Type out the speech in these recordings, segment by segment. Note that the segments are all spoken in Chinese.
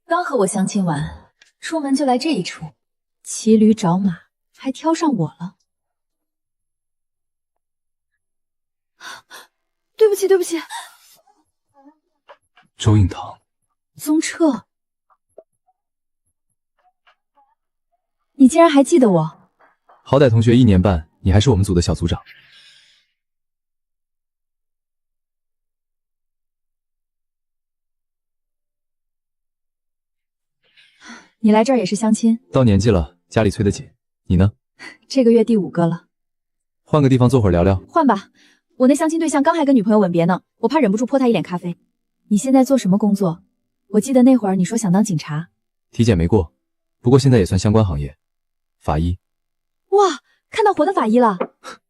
刚和我相亲完，出门就来这一出，骑驴找马，还挑上我了。对不起，对不起。周应堂，宗彻，你竟然还记得我？好歹同学1年半，你还是我们组的小组长。你来这儿也是相亲？到年纪了，家里催得紧。你呢？这个月第5个了。换个地方坐会儿聊聊。换吧，我那相亲对象刚还跟女朋友吻别呢，我怕忍不住泼他一脸咖啡。你现在做什么工作？我记得那会儿你说想当警察。体检没过，不过现在也算相关行业。法医。哇，看到活的法医了。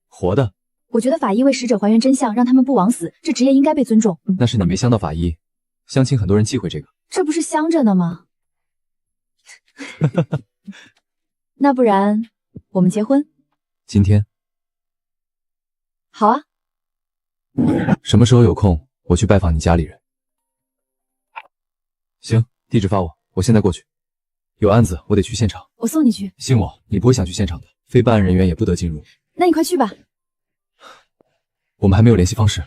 活的？我觉得法医为死者还原真相，让他们不枉死，这职业应该被尊重。那是你没相到法医，相亲很多人忌讳这个。这不是相着呢吗？那不然我们结婚？今天？好啊。什么时候有空，我去拜访你家里人。行，地址发我，我现在过去。有案子，我得去现场。我送你去。信我，你不会想去现场的。非办案人员也不得进入。那你快去吧。我们还没有联系方式。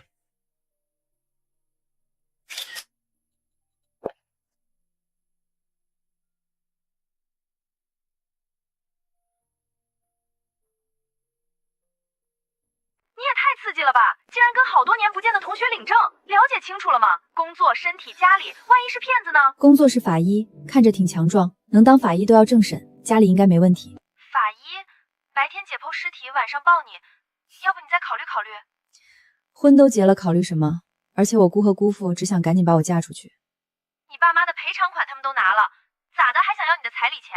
刺激了吧！竟然跟好多年不见的同学领证，了解清楚了吗？工作、身体、家里，万一是骗子呢？工作是法医，看着挺强壮，能当法医都要政审，家里应该没问题。法医，白天解剖尸体，晚上抱你，要不你再考虑考虑？婚都结了，考虑什么？而且我姑和姑父只想赶紧把我嫁出去。你爸妈的赔偿款他们都拿了，咋的还想要你的彩礼钱？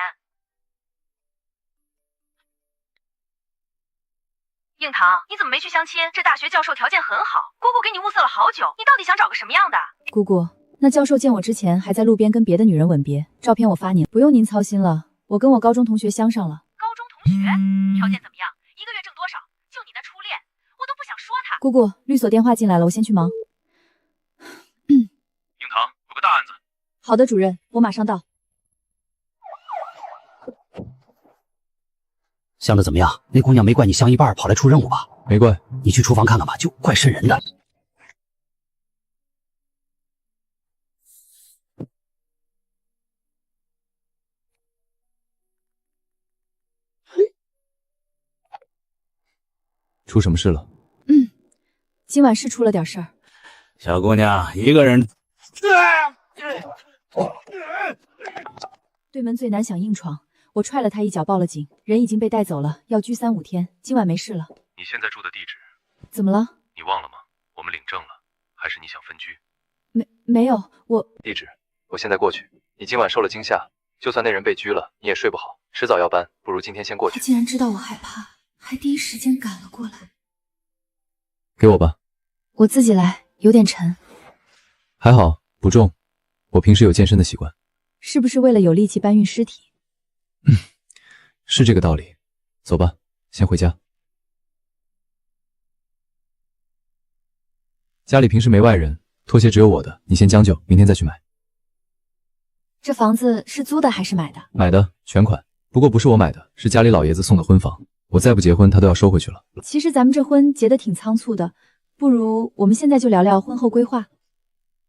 应堂，你怎么没去相亲？这大学教授条件很好，姑姑给你物色了好久，你到底想找个什么样的？姑姑，那教授见我之前还在路边跟别的女人吻别，照片我发您，不用您操心了。我跟我高中同学相上了。高中同学条件怎么样？一个月挣多少？就你那初恋，我都不想说他。姑姑，律所电话进来了，我先去忙。应堂，有个大案子。好的，主任，我马上到。相的怎么样？那姑娘没怪你相一半跑来出任务吧？没怪。你去厨房看看吧，就怪瘆人的。出什么事了？今晚是出了点事儿。小姑娘一个人。对门最难想硬闯。我踹了他一脚，报了警，人已经被带走了，要拘3、5天。今晚没事了。你现在住的地址？怎么了？你忘了吗？我们领证了，还是你想分居？没有，我地址，我现在过去。你今晚受了惊吓，就算那人被拘了，你也睡不好，迟早要搬，不如今天先过去。他竟然知道我害怕，还第一时间赶了过来。给我吧。我自己来，有点沉。还好，不重。我平时有健身的习惯。是不是为了有力气搬运尸体？是这个道理。走吧，先回家。家里平时没外人，拖鞋只有我的，你先将就，明天再去买。这房子是租的还是买的？买的，全款。不过不是我买的，是家里老爷子送的婚房，我再不结婚，他都要收回去了。其实咱们这婚结得挺仓促的，不如我们现在就聊聊婚后规划。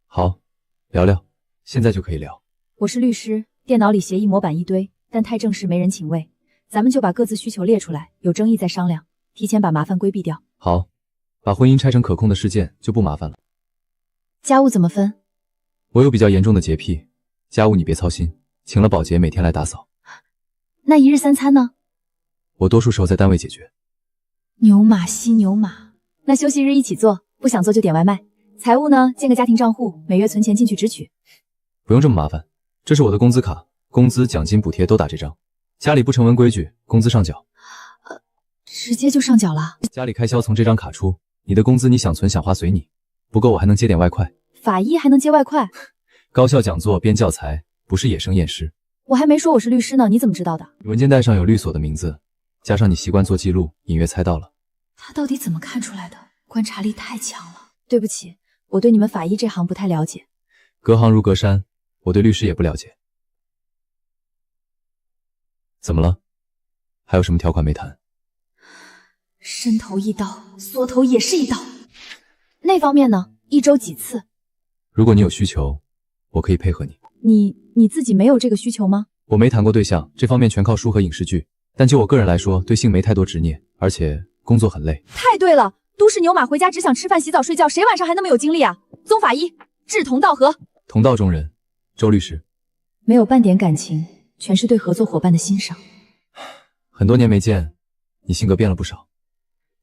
好，聊聊，现在就可以聊。我是律师，电脑里协议模板一堆，但太正式没人请位。咱们就把各自需求列出来，有争议再商量，提前把麻烦规避掉。好，把婚姻拆成可控的事件，就不麻烦了。家务怎么分？我有比较严重的洁癖，家务你别操心，请了保洁每天来打扫。那1日3餐呢？我多数时候在单位解决。牛马犀牛马，那休息日一起做，不想做就点外卖。财务呢，建个家庭账户，每月存钱进去支取。不用这么麻烦，这是我的工资卡，工资、奖金、补贴都打这张。家里不成文规矩，工资上缴。直接就上缴了。家里开销从这张卡出，你的工资你想存想花随你，不够我还能接点外快。法医还能接外快？高校讲座编教材，不是野生验尸。我还没说我是律师呢，你怎么知道的？文件袋上有律所的名字，加上你习惯做记录，隐约猜到了。他到底怎么看出来的？观察力太强了。对不起，我对你们法医这行不太了解。隔行如隔山，我对律师也不了解。怎么了？还有什么条款没谈？伸头一刀，缩头也是一刀。那方面呢？1周几次？如果你有需求，我可以配合你。你自己没有这个需求吗？我没谈过对象，这方面全靠书和影视剧。但就我个人来说，对性没太多执念，而且工作很累。太对了，都市牛马回家只想吃饭、洗澡、睡觉，谁晚上还那么有精力啊？宗法一，志同道合。同道中人，周律师。没有半点感情，全是对合作伙伴的欣赏。很多年没见，你性格变了不少。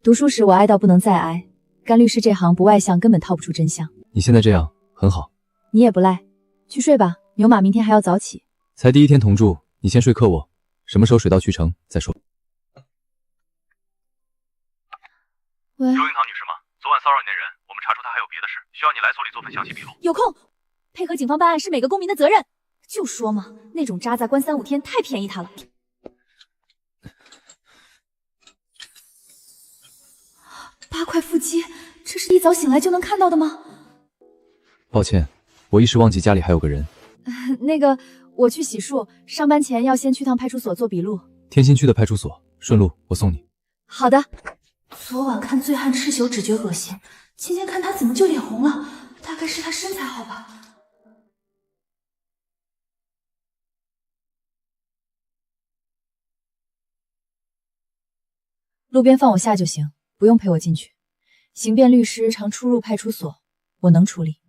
读书时我爱到不能再爱，干律师这行不外向根本套不出真相。你现在这样很好。你也不赖，去睡吧，牛马明天还要早起。才第1天同住，你先睡克我，什么时候水到渠成再说。喂，周映堂女士吗？昨晚骚扰你的人，我们查出他还有别的事，需要你来所里做份详细笔录。有空配合警方办案是每个公民的责任。就说嘛，那种渣子关3、5天太便宜他了。8块腹肌，这是一早醒来就能看到的吗？抱歉，我一时忘记家里还有个人。那个，我去洗漱，上班前要先去趟派出所做笔录。天心区的派出所，顺路我送你。好的。昨晚看醉汉赤朽只觉恶心，今天看他怎么就脸红了？大概是他身材好吧。路边放我下就行，不用陪我进去。刑辩律师常出入派出所，我能处理。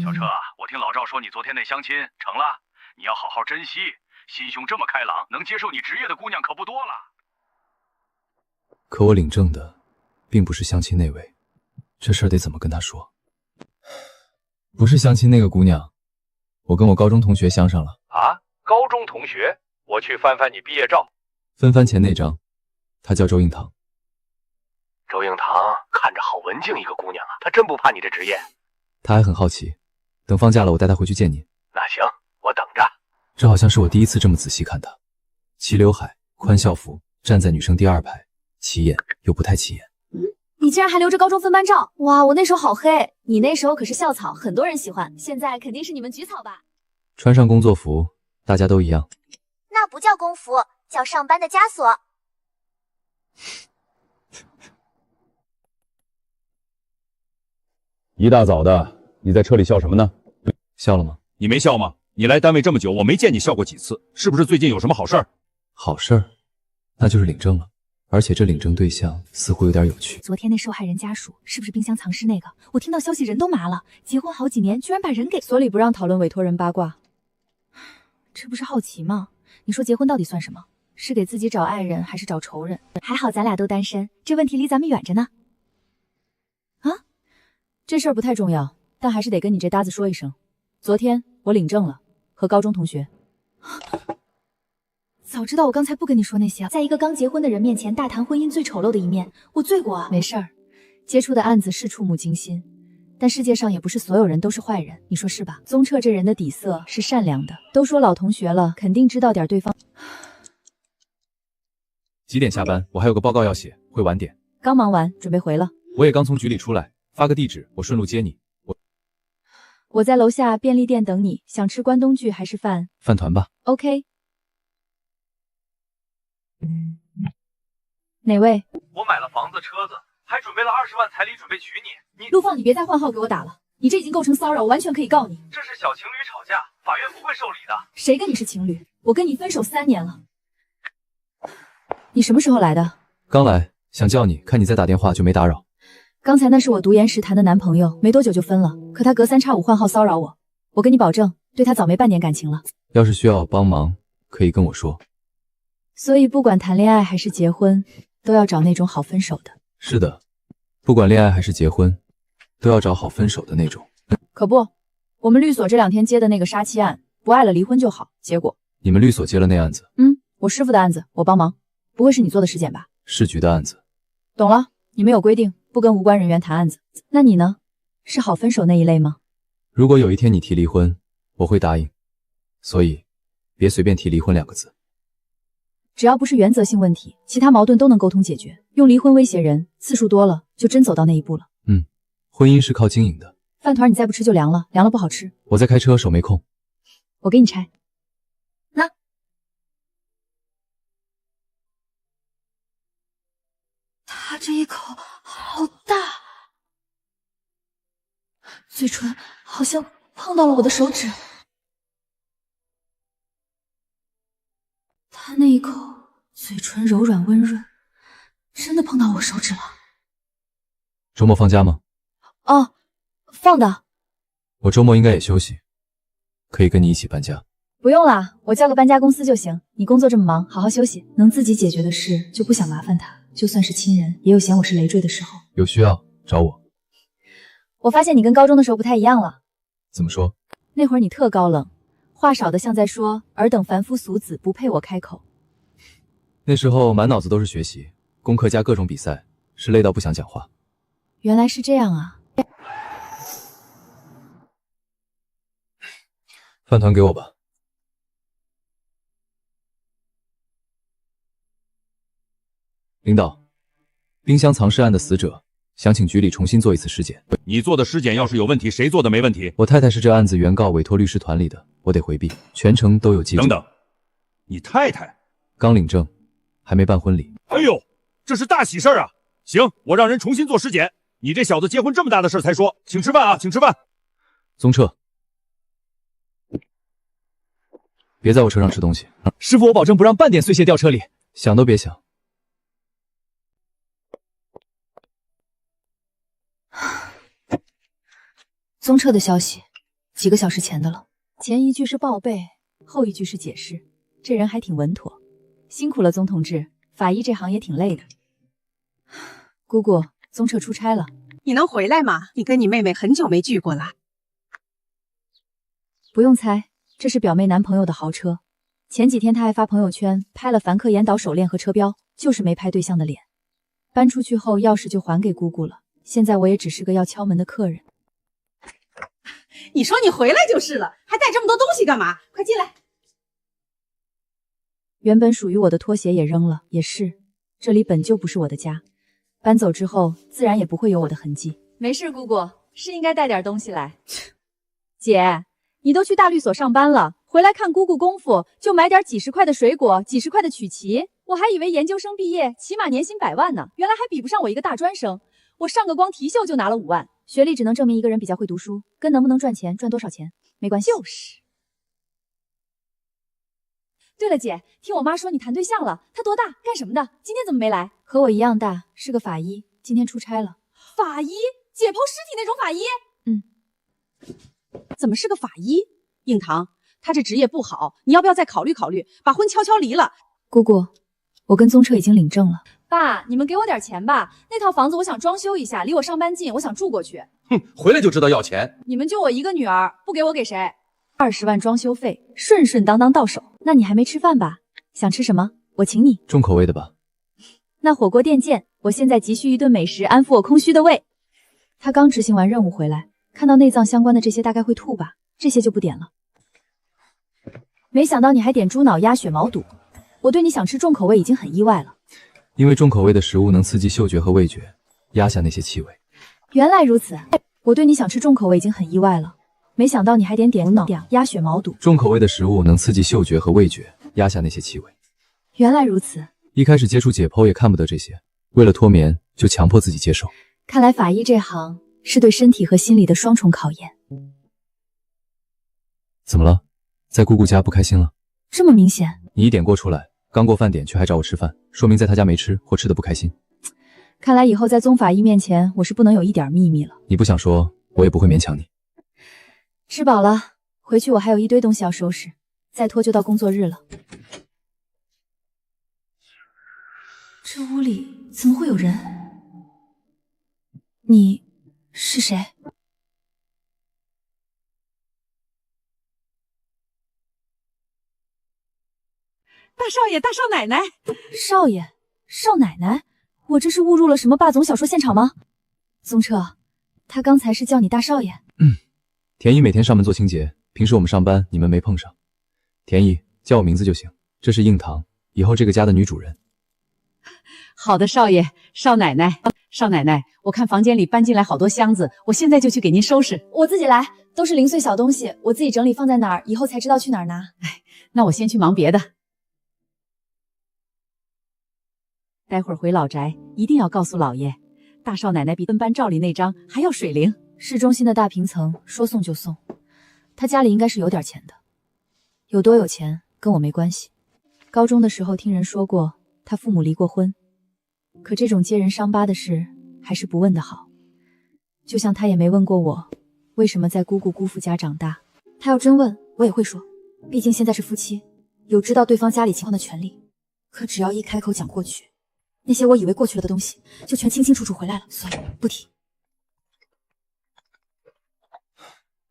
小车啊，我听老赵说你昨天那相亲成了，你要好好珍惜。心胸这么开朗，能接受你职业的姑娘可不多了。可我领证的并不是相亲那位，这事儿得怎么跟他说？不是相亲那个姑娘，我跟我高中同学相上了。啊，高中同学？我去翻翻你毕业照。分番前那张，她叫周映堂。周映堂看着好文静一个姑娘啊，她真不怕你这职业？她还很好奇，等放假了我带她回去见您。那行，我等着。这好像是我第一次这么仔细看她，齐刘海，宽校服，站在女生第2排，起眼又不太起眼。你竟然还留着高中分班照，哇，我那时候好黑，你那时候可是校草，很多人喜欢，现在肯定是你们局草吧？穿上工作服，大家都一样。那不叫工服，叫上班的枷锁。一大早的，你在车里笑什么呢？笑了吗？你没笑吗？你来单位这么久，我没见你笑过几次，是不是最近有什么好事儿？好事儿，那就是领证了，而且这领证对象似乎有点有趣。昨天那受害人家属是不是冰箱藏尸那个？我听到消息人都麻了，结婚好几年，居然把人给……所里不让讨论委托人八卦，这不是好奇吗？你说结婚到底算什么？是给自己找爱人还是找仇人？还好咱俩都单身，这问题离咱们远着呢。啊，这事儿不太重要，但还是得跟你这搭子说一声。昨天我领证了，和高中同学。早知道我刚才不跟你说那些，在一个刚结婚的人面前大谈婚姻最丑陋的一面，我罪过啊！没事儿，接触的案子是触目惊心，但世界上也不是所有人都是坏人，你说是吧？宗彻这人的底色是善良的，都说老同学了，肯定知道点对方。几点下班？我还有个报告要写，会晚点。刚忙完，准备回了。我也刚从局里出来，发个地址，我顺路接你。我在楼下便利店等你，想吃关东剧还是饭？饭团吧。OK。哪位？我买了房子车子，还准备了20万彩礼准备娶你。陆放，你别再换号给我打了，你这已经构成骚扰，我完全可以告你。这是小情侣吵架，法院不会受理的。谁跟你是情侣？我跟你分手3年了。你什么时候来的？刚来，想叫你，看你在打电话就没打扰。刚才那是我读研时谈的男朋友，没多久就分了，可他隔3差5换号骚扰我，我跟你保证，对他早没半点感情了。要是需要帮忙，可以跟我说。所以不管谈恋爱还是结婚，都要找那种好分手的。是的，不管恋爱还是结婚，都要找好分手的那种。可不，我们律所这2天接的那个杀妻案，不爱了离婚就好，结果你们律所接了那案子？我师傅的案子，我帮忙，不会是你做的尸检吧？市局的案子。懂了，你们有规定，不跟无关人员谈案子。那你呢？是好分手那一类吗？如果有一天你提离婚，我会答应。所以，别随便提离婚2个字。只要不是原则性问题，其他矛盾都能沟通解决。用离婚威胁人，次数多了，就真走到那一步了。婚姻是靠经营的。饭团你再不吃就凉了，凉了不好吃。我在开车，手没空。我给你拆。那这一口好大，嘴唇好像碰到了我的手指。他那一口嘴唇柔软温润，真的碰到我手指了。周末放假吗？哦，放的。我周末应该也休息，可以跟你一起搬家。不用啦，我叫个搬家公司就行。你工作这么忙，好好休息。能自己解决的事就不想麻烦他，就算是亲人，也有嫌我是累赘的时候。有需要找我。我发现你跟高中的时候不太一样了。怎么说？那会儿你特高冷，话少的像在说尔等凡夫俗子不配我开口。那时候满脑子都是学习，功课加各种比赛，是累到不想讲话。原来是这样啊。饭团给我吧。领导，冰箱藏尸案的死者，想请局里重新做一次尸检。你做的尸检要是有问题，谁做的没问题？我太太是这案子原告委托律师团里的，我得回避，全程都有记者。等等，你太太刚领证，还没办婚礼。哎呦，这是大喜事儿啊！行，我让人重新做尸检。你这小子结婚这么大的事才说，请吃饭啊，请吃饭。宗彻，别在我车上吃东西。师傅，我保证不让半点碎屑掉车里。想都别想。宗彻的消息，几个小时前的了。前一句是报备，后一句是解释。这人还挺稳妥，辛苦了宗同志。法医这行也挺累的。姑姑，宗彻出差了。你能回来吗？你跟你妹妹很久没聚过了。不用猜，这是表妹男朋友的豪车。前几天他还发朋友圈拍了梵克岩岛手链和车标，就是没拍对象的脸。搬出去后，钥匙就还给姑姑了。现在我也只是个要敲门的客人。你说你回来就是了，还带这么多东西干嘛？快进来。原本属于我的拖鞋也扔了，也是，这里本就不是我的家。搬走之后，自然也不会有我的痕迹。没事，姑姑，是应该带点东西来。姐，你都去大律所上班了，回来看姑姑功夫，就买点几十块的水果，几十块的曲奇。我还以为研究生毕业起码年薪100万呢，原来还比不上我一个大专生。我上个光提秀就拿了5万。学历只能证明一个人比较会读书，跟能不能赚钱、赚多少钱没关系。就是。对了，姐，听我妈说你谈对象了，她多大？干什么的？今天怎么没来？和我一样大，是个法医，今天出差了。法医？解剖尸体那种法医？怎么是个法医？硬堂，他这职业不好，你要不要再考虑考虑，把婚悄悄离了？姑姑，我跟宗彻已经领证了。爸，你们给我点钱吧，那套房子我想装修一下，离我上班近，我想住过去。哼，回来就知道要钱。你们就我一个女儿，不给我给谁？20万装修费，顺顺当当到手。那你还没吃饭吧？想吃什么？我请你。重口味的吧。那火锅店见，我现在急需一顿美食，安抚我空虚的胃。他刚执行完任务回来，看到内脏相关的这些大概会吐吧，这些就不点了。没想到你还点猪脑、鸭血、毛肚，我对你想吃重口味已经很意外了。因为重口味的食物能刺激嗅觉和味觉，压下那些气味。原来如此，我对你想吃重口味已经很意外了。没想到你还点猪脑、鸭血、毛肚。重口味的食物能刺激嗅觉和味觉，压下那些气味。原来如此。一开始接触解剖也看不得这些，为了脱眠就强迫自己接受。看来法医这行是对身体和心理的双重考验。怎么了？在姑姑家不开心了？这么明显？你1点过出来，刚过饭点却还找我吃饭，说明在他家没吃或吃的不开心。看来以后在宗法医面前，我是不能有一点秘密了。你不想说，我也不会勉强你。吃饱了，回去我还有一堆东西要收拾，再拖就到工作日了。这屋里怎么会有人？你是谁？大少爷，大少奶奶，少爷，少奶奶，我这是误入了什么霸总小说现场吗？宗彻，他刚才是叫你大少爷。田姨每天上门做清洁，平时我们上班你们没碰上。田姨叫我名字就行。这是硬糖，以后这个家的女主人。好的，少爷，少奶奶，少奶奶，我看房间里搬进来好多箱子，我现在就去给您收拾。我自己来，都是零碎小东西，我自己整理放在哪儿，以后才知道去哪儿拿。那我先去忙别的。待会儿回老宅一定要告诉老爷，大少奶奶比分班照里那张还要水灵。市中心的大平层，说送就送。他家里应该是有点钱的，有多有钱跟我没关系。高中的时候听人说过，他父母离过婚，可这种揭人伤疤的事，还是不问的好。就像他也没问过我，为什么在姑姑姑父家长大。他要真问，我也会说，毕竟现在是夫妻，有知道对方家里情况的权利。可只要一开口讲过去，那些我以为过去了的东西，就全清清楚楚回来了，所以不提。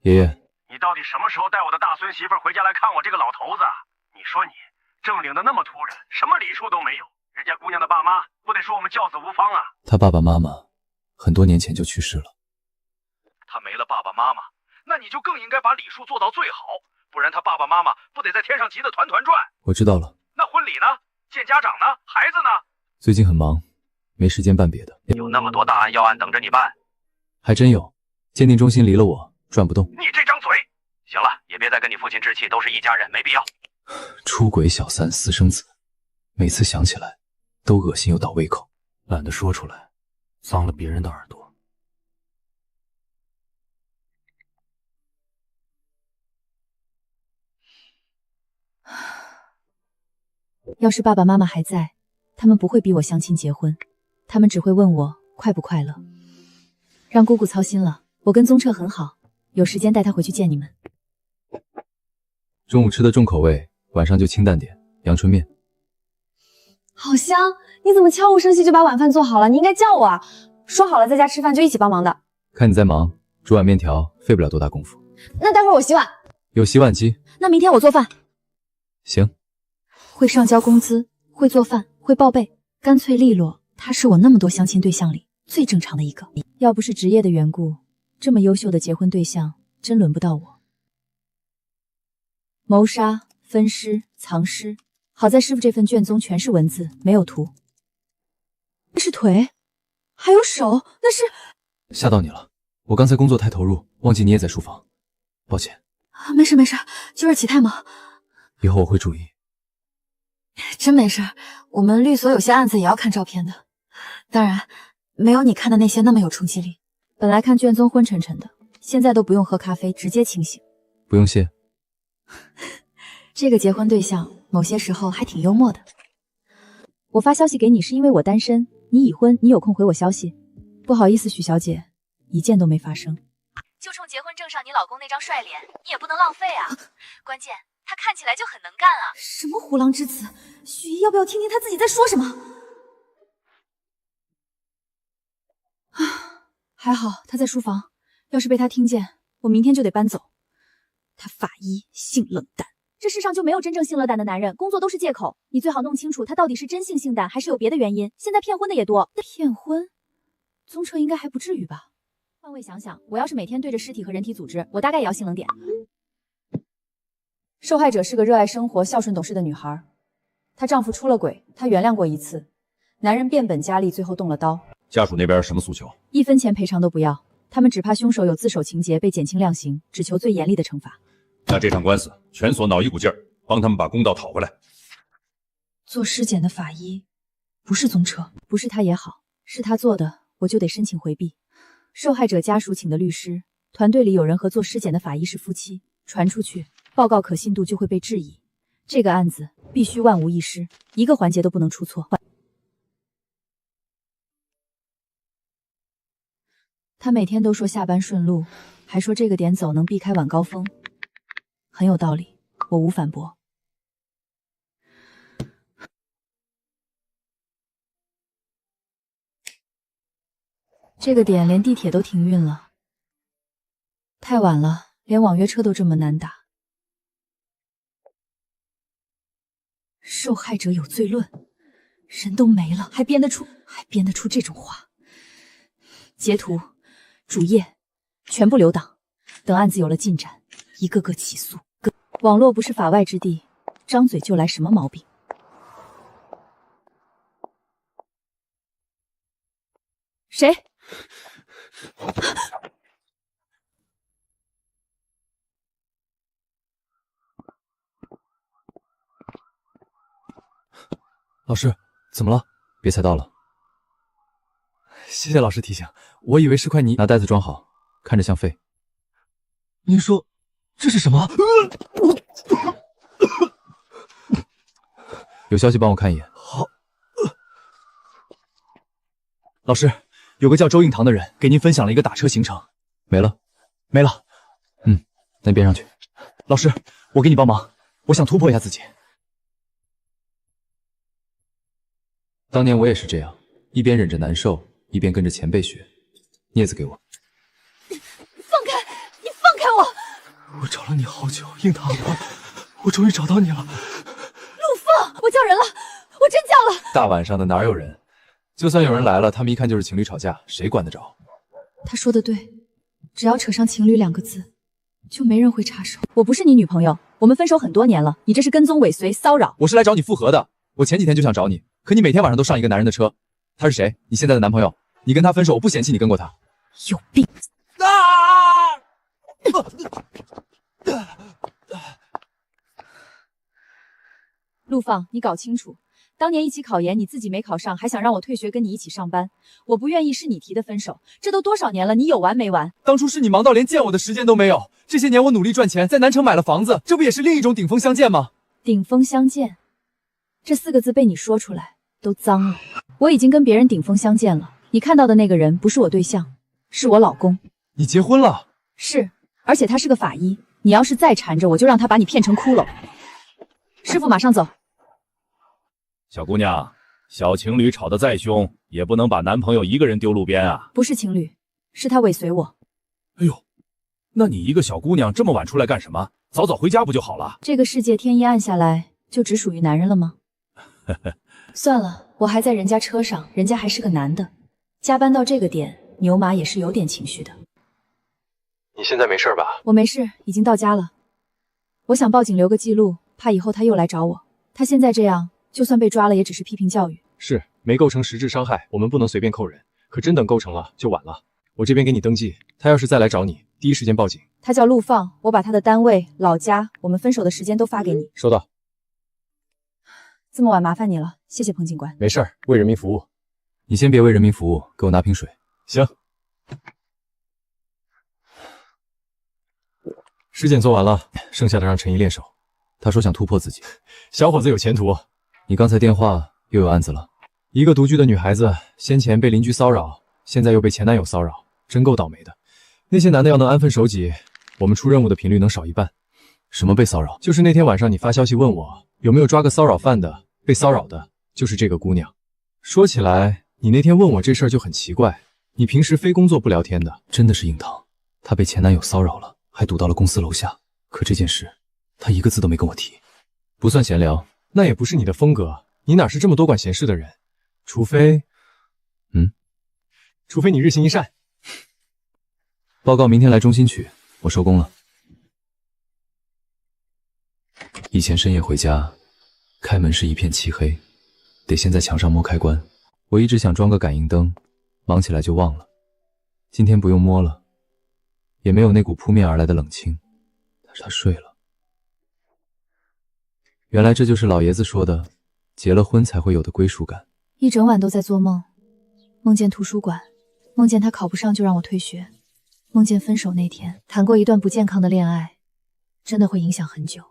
爷爷，你到底什么时候带我的大孙媳妇回家来看我这个老头子？你说你证领的那么突然，什么礼数都没有，人家姑娘的爸妈不得说我们教子无方啊？他爸爸妈妈很多年前就去世了。他没了爸爸妈妈，那你就更应该把礼数做到最好，不然他爸爸妈妈不得在天上急得团团转？我知道了。那婚礼呢？见家长呢？孩子呢？最近很忙，没时间办别的。有那么多大案要案等着你办？还真有，鉴定中心离了我转不动。你这张嘴！行了，也别再跟你父亲置气，都是一家人，没必要。出轨小三私生子，每次想起来都恶心又倒胃口，懒得说出来，脏了别人的耳朵。要是爸爸妈妈还在，他们不会逼我相亲结婚，他们只会问我快不快乐。让姑姑操心了，我跟宗彻很好，有时间带他回去见你们。中午吃的重口味，晚上就清淡点，阳春面。好香！你怎么悄无声息就把晚饭做好了？你应该叫我啊！说好了在家吃饭就一起帮忙的。看你在忙，煮碗面条费不了多大功夫。那待会儿我洗碗。有洗碗机。那明天我做饭。行。会上交工资，会做饭，会报备，干脆利落。他是我那么多相亲对象里最正常的一个。要不是职业的缘故，这么优秀的结婚对象真轮不到我。谋杀、分尸、藏尸，好在师傅这份卷宗全是文字，没有图。那是腿，还有手，那是……吓到你了，我刚才工作太投入，忘记你也在书房，抱歉。没事没事，今儿起太忙，以后我会注意。真没事，我们律所有些案子也要看照片的，当然没有你看的那些那么有冲击力。本来看卷宗昏沉沉的，现在都不用喝咖啡，直接清醒。不用谢。这个结婚对象某些时候还挺幽默的。我发消息给你是因为我单身，你已婚，你有空回我消息。不好意思，许小姐，一件都没发生。就冲结婚证上你老公那张帅脸，你也不能浪费啊！关键他看起来就很能干啊！什么虎狼之词，许姨要不要听听他自己在说什么？啊，还好他在书房，要是被他听见，我明天就得搬走。他法医性冷淡，这世上就没有真正性冷淡的男人，工作都是借口。你最好弄清楚他到底是真性性淡，还是有别的原因。现在骗婚的也多，骗婚？宗彻应该还不至于吧？换位想想，我要是每天对着尸体和人体组织，我大概也要性冷点。受害者是个热爱生活、孝顺懂事的女孩，她丈夫出了轨，她原谅过一次，男人变本加厉，最后动了刀。家属那边什么诉求？1分钱赔偿都不要，他们只怕凶手有自首情节被减轻量刑，只求最严厉的惩罚。那这场官司全所脑一股劲儿，帮他们把公道讨回来。做尸检的法医不是宗彻，不是他也好，是他做的，我就得申请回避。受害者家属请的律师，团队里有人和做尸检的法医是夫妻，传出去，报告可信度就会被质疑。这个案子必须万无一失，一个环节都不能出错。他每天都说下班顺路，还说这个点走能避开晚高峰，很有道理，我无反驳。这个点连地铁都停运了，太晚了，连网约车都这么难打。受害者有罪论，人都没了，还编得出这种话。截图、主页全部留档，等案子有了进展，一个个起诉。网络不是法外之地，张嘴就来什么毛病？谁？老师，怎么了？别踩到了。谢谢老师提醒，我以为是块泥。拿袋子装好，看着像肺。您说这是什么？有消息帮我看一眼。好。老师，有个叫周应堂的人给您分享了一个打车行程。没了。没了。那你编上去。老师，我给你帮忙，我想突破一下自己。当年我也是这样，一边忍着难受，一边跟着前辈学。镊子给我。放开！你放开我！我找了你好久，应堂，我终于找到你了。陆凤，我叫人了，我真叫了。大晚上的哪有人？就算有人来了，他们一看就是情侣吵架，谁管得着？他说的对，只要扯上情侣2个字，就没人会插手。我不是你女朋友，我们分手很多年了，你这是跟踪尾随骚扰。我是来找你复合的，我前几天就想找你，可你每天晚上都上一个男人的车。他是谁？你现在的男朋友？你跟他分手，我不嫌弃你跟过他。有病！陆放，你搞清楚，当年一起考研你自己没考上，还想让我退学跟你一起上班，我不愿意是你提的分手。这都多少年了，你有完没完？当初是你忙到连见我的时间都没有，这些年我努力赚钱，在南城买了房子，这不也是另一种顶峰相见吗？顶峰相见，这4个字被你说出来都脏了。我已经跟别人顶峰相见了，你看到的那个人不是我对象，是我老公。你结婚了？是，而且他是个法医，你要是再缠着我，就让他把你骗成骷髅。师傅马上走。小姑娘，小情侣吵得再凶，也不能把男朋友一个人丢路边啊！不是情侣，是他尾随我。哎呦，那你一个小姑娘这么晚出来干什么？早早回家不就好了？这个世界天一暗下来，就只属于男人了吗？算了，我还在人家车上，人家还是个男的，加班到这个点，牛马也是有点情绪的。你现在没事吧？我没事，已经到家了。我想报警留个记录，怕以后他又来找我。他现在这样，就算被抓了，也只是批评教育。是，没构成实质伤害，我们不能随便扣人。可真等构成了，就晚了。我这边给你登记，他要是再来找你，第一时间报警。他叫陆放，我把他的单位、老家、我们分手的时间都发给你。收到。这么晚麻烦你了，谢谢彭警官。没事儿，为人民服务。你先别为人民服务，给我拿瓶水。行。尸检做完了，剩下的让陈毅练手。他说想突破自己，小伙子有前途。你刚才电话又有案子了？一个独居的女孩子，先前被邻居骚扰，现在又被前男友骚扰，真够倒霉的。那些男的要能安分守己，我们出任务的频率能少一半。什么被骚扰？就是那天晚上你发消息问我有没有抓个骚扰犯的，被骚扰的就是这个姑娘。说起来，你那天问我这事儿就很奇怪，你平时非工作不聊天的。真的是应堂，她被前男友骚扰了，还堵到了公司楼下。可这件事，她一个字都没跟我提，不算闲聊。那也不是你的风格，你哪是这么多管闲事的人？除非你日行一善。报告明天来中心取，我收工了。以前深夜回家，开门是一片漆黑，得先在墙上摸开关。我一直想装个感应灯，忙起来就忘了。今天不用摸了，也没有那股扑面而来的冷清。他睡了。原来这就是老爷子说的，结了婚才会有的归属感。一整晚都在做梦，梦见图书馆，梦见他考不上就让我退学，梦见分手那天谈过一段不健康的恋爱，真的会影响很久。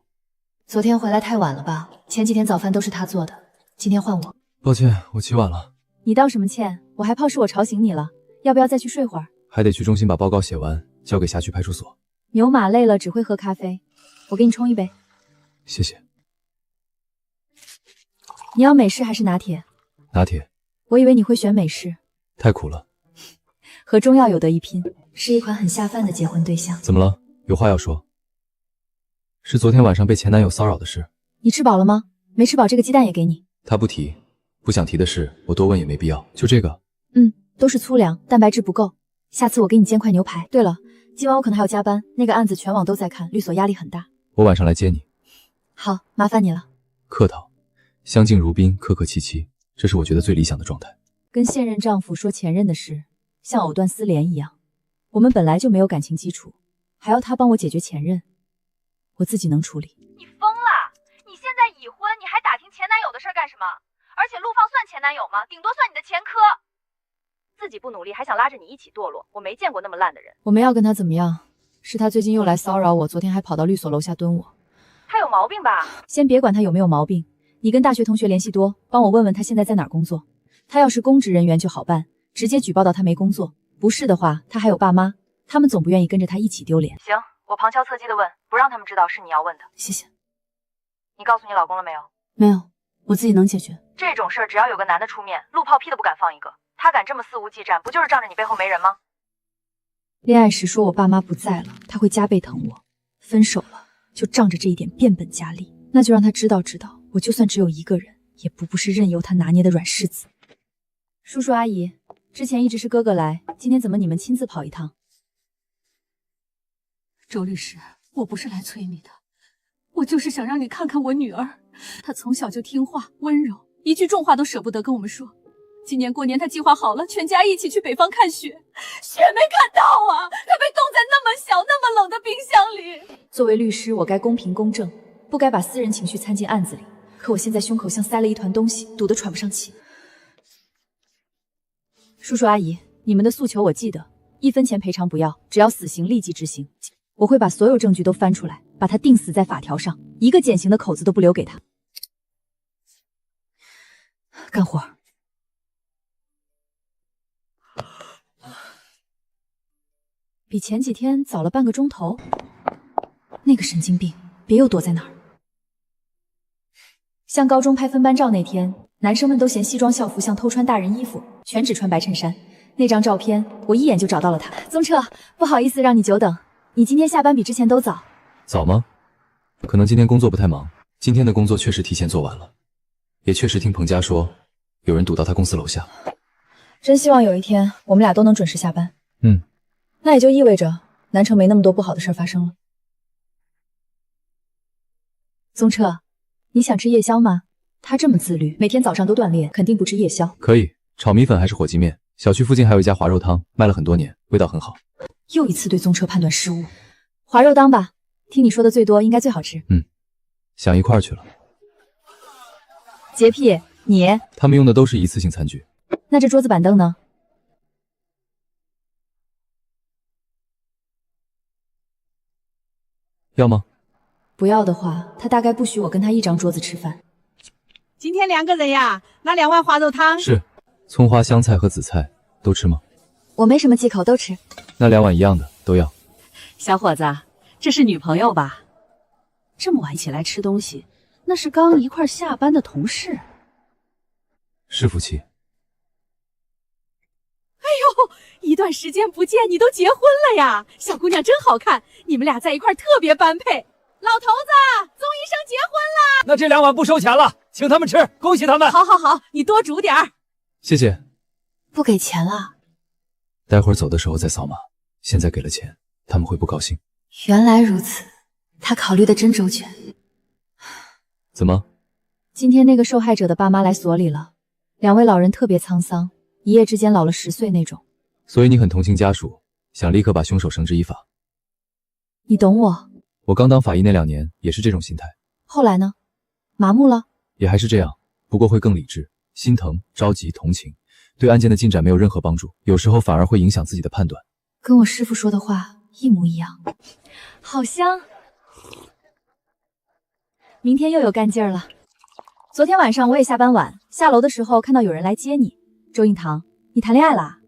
昨天回来太晚了吧？前几天早饭都是他做的，今天换我。抱歉，我起晚了。你道什么歉？我还怕是我吵醒你了，要不要再去睡会儿？还得去中心把报告写完，交给辖区派出所。牛马累了只会喝咖啡，我给你冲一杯。谢谢。你要美式还是拿铁？拿铁。我以为你会选美式。太苦了。和中药有得一拼，是一款很下饭的结婚对象。怎么了？有话要说？是昨天晚上被前男友骚扰的事。你吃饱了吗？没吃饱这个鸡蛋也给你。他不提，不想提的事，我多问也没必要。就这个？都是粗粮，蛋白质不够。下次我给你煎块牛排。对了，今晚我可能还要加班，那个案子全网都在看，律所压力很大。我晚上来接你。好，麻烦你了。客套，相敬如宾，客客气气，这是我觉得最理想的状态。跟现任丈夫说前任的事，像藕断丝连一样。我们本来就没有感情基础，还要他帮我解决前任，我自己能处理。你疯了！你现在已婚，你还打听前男友的事干什么？而且陆放算前男友吗？顶多算你的前科。自己不努力还想拉着你一起堕落，我没见过那么烂的人。我没要跟他怎么样，是他最近又来骚扰我，昨天还跑到律所楼下蹲我。他有毛病吧？先别管他有没有毛病，你跟大学同学联系多，帮我问问他现在在哪儿工作。他要是公职人员就好办，直接举报到他没工作；不是的话，他还有爸妈，他们总不愿意跟着他一起丢脸。行，我旁敲侧击的问，不让他们知道是你要问的。谢谢。你告诉你老公了没有？没有，我自己能解决。这种事儿只要有个男的出面，陆炮屁都不敢放一个。他敢这么肆无忌惮，不就是仗着你背后没人吗？恋爱时说我爸妈不在了，他会加倍疼我；分手了，就仗着这一点变本加厉。那就让他知道，我就算只有一个人，也不是任由他拿捏的软柿子。叔叔阿姨，之前一直是哥哥来，今天怎么你们亲自跑一趟？周律师，我不是来催你的，我就是想让你看看我女儿，她从小就听话温柔，一句重话都舍不得跟我们说。今年过年她计划好了，全家一起去北方看雪，雪没看到啊，她被冻在那么小那么冷的冰箱里。作为律师，我该公平公正，不该把私人情绪掺进案子里。可我现在胸口像塞了一团东西，堵得喘不上气。叔叔阿姨，你们的诉求我记得，1分钱赔偿不要，只要死刑立即执行。我会把所有证据都翻出来，把他钉死在法条上，一个减刑的口子都不留给他。干活。比前几天早了半个钟头。那个神经病，别又躲在那儿。像高中拍分班照那天，男生们都嫌西装校服像偷穿大人衣服，全只穿白衬衫。那张照片，我一眼就找到了他。宗彻，不好意思让你久等，你今天下班比之前都早。早吗？可能今天工作不太忙，今天的工作确实提前做完了，也确实听彭佳说，有人堵到他公司楼下。真希望有一天我们俩都能准时下班。那也就意味着南城没那么多不好的事发生了。宗彻，你想吃夜宵吗？他这么自律，每天早上都锻炼，肯定不吃夜宵。可以，炒米粉还是火鸡面？小区附近还有一家滑肉汤，卖了很多年，味道很好。又一次对宗彻判断失误。滑肉汤吧，听你说的最多，应该最好吃。想一块儿去了。洁癖，你？他们用的都是一次性餐具。那这桌子板凳呢？要吗？不要的话，他大概不许我跟他一张桌子吃饭。今天2个人呀，拿2碗滑肉汤。是，葱花、香菜和紫菜都吃吗？我没什么忌口，都吃。那2碗一样的都要。小伙子，这是女朋友吧？这么晚一起来吃东西，那是刚一块下班的同事。是夫妻。哎呦，一段时间不见，你都结婚了呀？小姑娘真好看，你们俩在一块特别般配。老头子，宗医生结婚啦！那这2碗不收钱了，请他们吃，恭喜他们。好，你多煮点儿。谢谢。不给钱了？待会儿走的时候再扫码，现在给了钱，他们会不高兴。原来如此，他考虑的真周全。怎么？今天那个受害者的爸妈来所里了，2位老人特别沧桑，一夜之间老了10岁那种。所以你很同情家属，想立刻把凶手绳之以法。你懂我。我刚当法医那2年也是这种心态。后来呢？麻木了？也还是这样，不过会更理智，心疼、着急、同情，对案件的进展没有任何帮助，有时候反而会影响自己的判断。跟我师父说的话一模一样。好香。明天又有干劲儿了。昨天晚上我也下班晚，下楼的时候看到有人来接你。周印堂，你谈恋爱啦？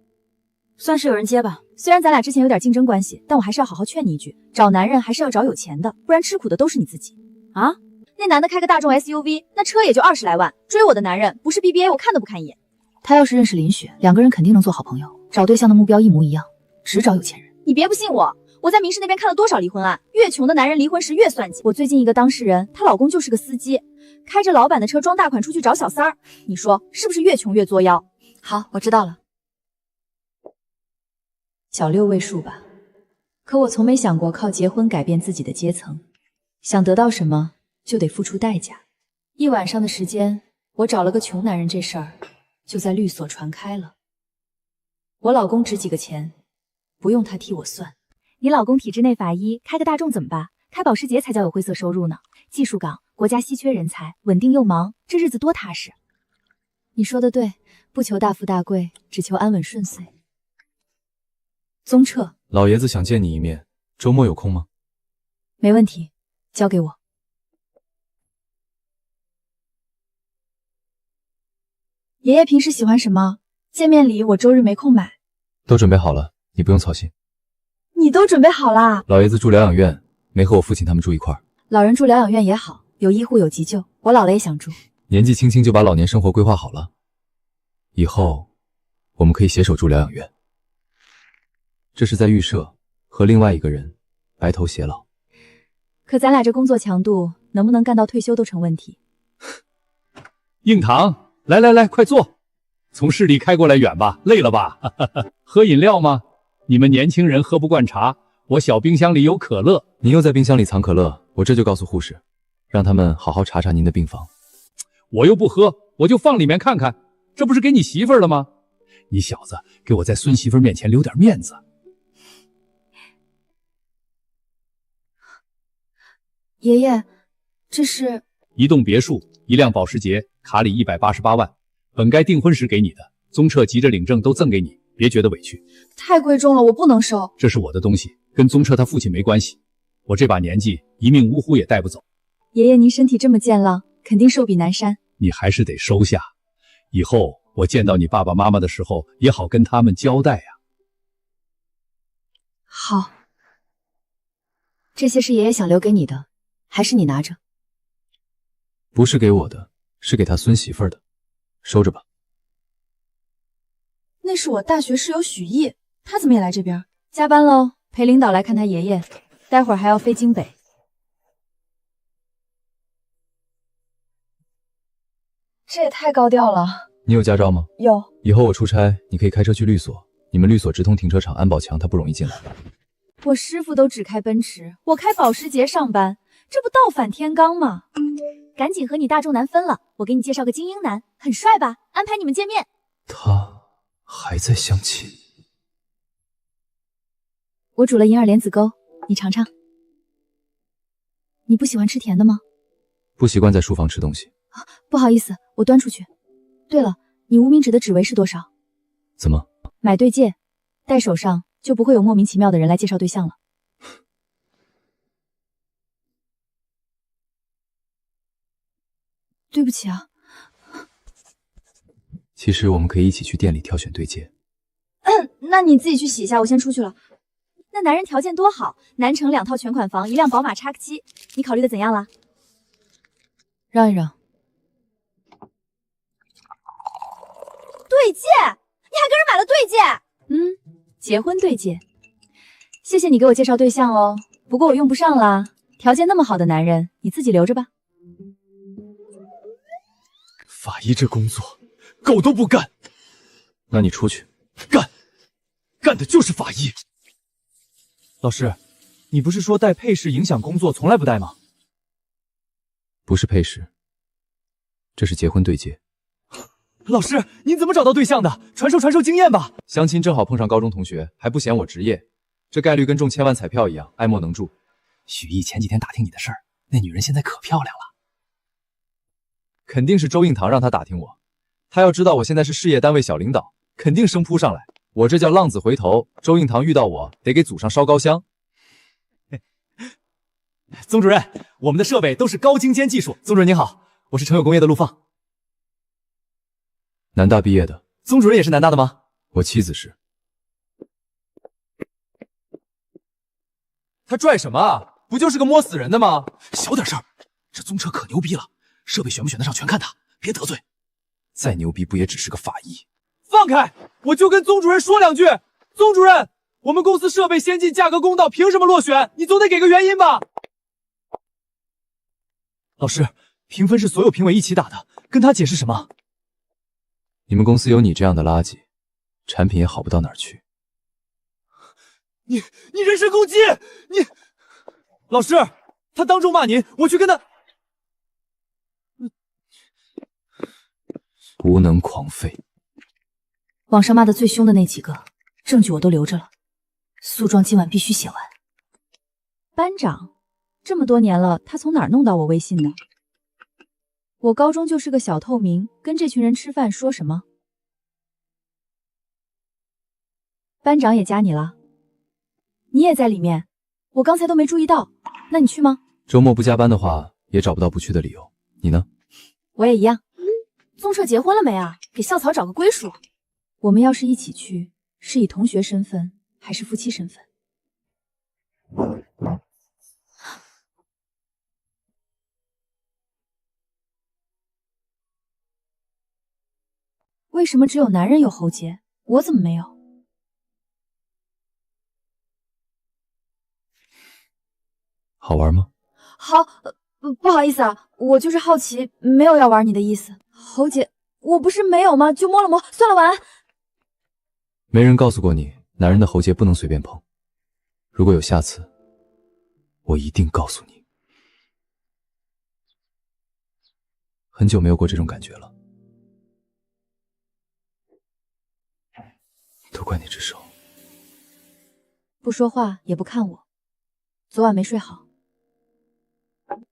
算是有人接吧。虽然咱俩之前有点竞争关系，但我还是要好好劝你一句，找男人还是要找有钱的，不然吃苦的都是你自己。啊？那男的开个大众 SUV， 那车也就20来万，追我的男人不是 BBA 我看都不看一眼。他要是认识林雪，2个人肯定能做好朋友。找对象的目标一模一样，只找有钱人。你别不信我，我在民事那边看了多少离婚案，越穷的男人离婚时越算计。我最近一个当事人，她老公就是个司机，开着老板的车装大款出去找小三儿，你说是不是越穷越作妖？好，我知道了。小6位数吧，可我从没想过靠结婚改变自己的阶层。想得到什么，就得付出代价。1晚上的时间，我找了个穷男人，这事儿就在律所传开了。我老公值几个钱，不用他替我算。你老公体制内法医，开个大众怎么办？开保时捷才叫有灰色收入呢。技术岗，国家稀缺人才，稳定又忙，这日子多踏实。你说的对，不求大富大贵，只求安稳顺遂。宗彻，老爷子想见你一面，周末有空吗？没问题，交给我。爷爷平时喜欢什么？见面礼我周日没空买。都准备好了，你不用操心。你都准备好啦？老爷子住疗养院，没和我父亲他们住一块儿。老人住疗养院也好，有医护有急救，我姥姥也想住。年纪轻轻就把老年生活规划好了，以后我们可以携手住疗养院。这是在预设和另外一个人白头偕老。可咱俩这工作强度，能不能干到退休都成问题。硬糖，来来来，快坐。从市里开过来远吧？累了吧？喝饮料吗？你们年轻人喝不惯茶，我小冰箱里有可乐。您又在冰箱里藏可乐，我这就告诉护士，让他们好好查查您的病房。我又不喝，我就放里面看看，这不是给你媳妇儿了吗？你小子给我在孙媳妇儿面前留点面子。爷爷，这是一栋别墅，一辆保时捷，卡里188万，本该订婚时给你的，宗彻急着领证都赠给你，别觉得委屈。太贵重了，我不能收。这是我的东西，跟宗彻他父亲没关系。我这把年纪，一命呜呼也带不走。爷爷您身体这么健朗，肯定寿比南山。你还是得收下，以后我见到你爸爸妈妈的时候，也好跟他们交代呀。好，这些是爷爷想留给你的，还是你拿着？不是给我的，是给他孙媳妇儿的，收着吧。那是我大学室友许毅，他怎么也来这边？加班喽，陪领导来看他爷爷，待会儿还要飞京北。这也太高调了。你有驾照吗？有。以后我出差，你可以开车去律所，你们律所直通停车场，安保强，他不容易进来。我师傅都只开奔驰，我开保时捷上班，这不倒反天罡吗？赶紧和你大众男分了，我给你介绍个精英男，很帅吧？安排你们见面。他还在相亲。我煮了银耳莲子糕，你尝尝。你不喜欢吃甜的吗？不习惯在书房吃东西。不好意思，我端出去。对了，你无名指的指围是多少？怎么？买对戒，戴手上就不会有莫名其妙的人来介绍对象了。对不起啊。其实我们可以一起去店里挑选对戒。那你自己去洗一下，我先出去了。那男人条件多好，南城2套全款房，1辆宝马 X7，你考虑的怎样了？让一让。对戒，你还跟人买了对戒？结婚对戒。谢谢你给我介绍对象哦，不过我用不上啦。条件那么好的男人，你自己留着吧。法医这工作，狗都不干。那你出去。干的就是法医。老师，你不是说戴配饰影响工作，从来不戴吗？不是配饰，这是结婚对戒。老师，您怎么找到对象的？传授经验吧。相亲正好碰上高中同学，还不嫌我职业，这概率跟中1000万彩票一样，爱莫能助。许毅前几天打听你的事儿，那女人现在可漂亮了。肯定是周应堂让他打听我，他要知道我现在是事业单位小领导，肯定生扑上来。我这叫浪子回头，周应堂遇到我得给祖上烧高香。宗主任，我们的设备都是高精尖技术。宗主任您好，我是成友工业的陆放。南大毕业的。宗主任也是南大的吗？我妻子是。他拽什么啊？不就是个摸死人的吗？小点声，这宗彻可牛逼了，设备选不选得上全看他，别得罪。再牛逼不也只是个法医？放开！我就跟宗主任说2句。宗主任，我们公司设备先进，价格公道，凭什么落选？你总得给个原因吧。老师，评分是所有评委一起打的，跟他解释什么？你们公司有你这样的垃圾，产品也好不到哪儿去。你人身攻击！你，老师，他当众骂您，我去跟他。无能狂吠。网上骂的最凶的那几个，证据我都留着了，诉状今晚必须写完。班长，这么多年了，他从哪儿弄到我微信的？我高中就是个小透明，跟这群人吃饭说什么？班长也加你了，你也在里面，我刚才都没注意到。那你去吗？周末不加班的话，也找不到不去的理由。你呢？我也一样。宗彻结婚了没啊？给校草找个归属。我们要是一起去，是以同学身份还是夫妻身份？为什么只有男人有喉结，我怎么没有？好玩吗？好，不好意思啊，我就是好奇，没有要玩你的意思。侯姐，我不是没有吗？就摸了摸，算了，晚安。没人告诉过你，男人的喉结不能随便碰。如果有下次，我一定告诉你。很久没有过这种感觉了，都怪你只手。不说话也不看我，昨晚没睡好。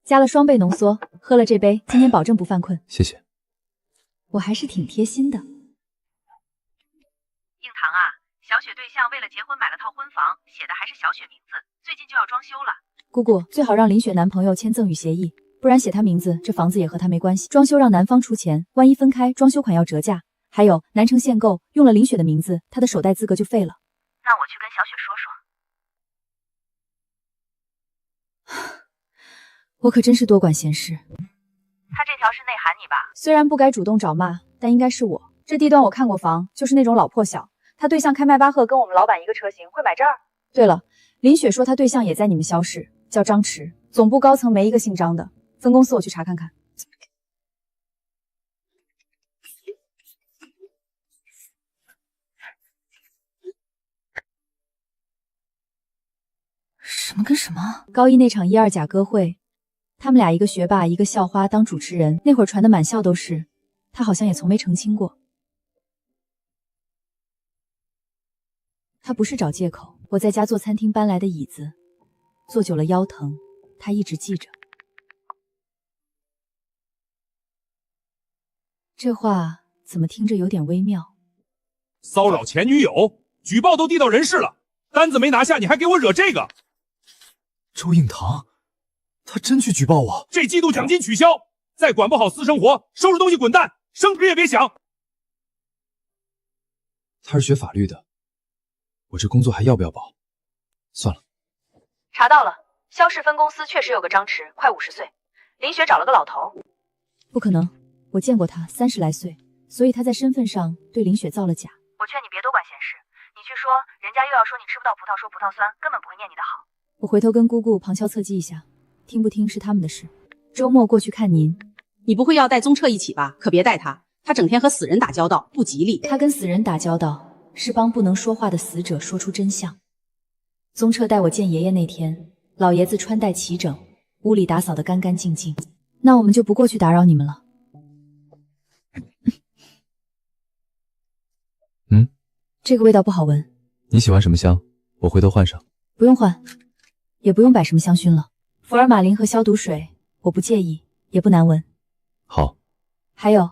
加了双倍浓缩，喝了这杯，今天保证不犯困。谢谢。我还是挺贴心的。硬糖啊，小雪对象为了结婚买了套婚房，写的还是小雪名字，最近就要装修了。姑姑，最好让林雪男朋友签赠与协议，不然写他名字，这房子也和他没关系。装修让男方出钱，万一分开，装修款要折价。还有南城限购，用了林雪的名字，他的首代资格就废了。那我去跟小雪说说。我可真是多管闲事。他这条是内涵你吧？虽然不该主动找骂，但应该是我。这地段我看过房，就是那种老破小。他对象开迈巴赫，跟我们老板一个车型，会买这儿。对了，林雪说他对象也在你们肖氏，叫张弛，总部高层没一个姓张的。分公司我去查看看。什么跟什么？高一那场1、2甲歌会，他们俩一个学霸，一个校花当主持人，那会儿传的满校都是，他好像也从没澄清过。他不是找借口，我在家做餐厅搬来的椅子，坐久了腰疼，他一直记着。这话怎么听着有点微妙？骚扰前女友，举报都递到人事了，单子没拿下，你还给我惹这个？周应堂，他真去举报我？这季度奖金取消，再管不好私生活，收拾东西滚蛋，升职也别想。他是学法律的，我这工作还要不要保？算了。查到了，肖氏分公司确实有个张弛，快50岁，林雪找了个老头。不可能，我见过他，30来岁，所以他在身份上对林雪造了假。我劝你别多管闲事，你去说，人家又要说你吃不到葡萄说葡萄酸，根本不会念你的好。我回头跟姑姑旁敲侧击一下，听不听是他们的事。周末过去看您。你不会要带宗彻一起吧？可别带他，他整天和死人打交道，不吉利。他跟死人打交道，是帮不能说话的死者说出真相。宗彻带我见爷爷那天，老爷子穿戴齐整，屋里打扫得干干净净。那我们就不过去打扰你们了。这个味道不好闻。你喜欢什么香？我回头换上。不用换，也不用摆什么香薰了。福尔马林和消毒水，我不介意，也不难闻。好。还有，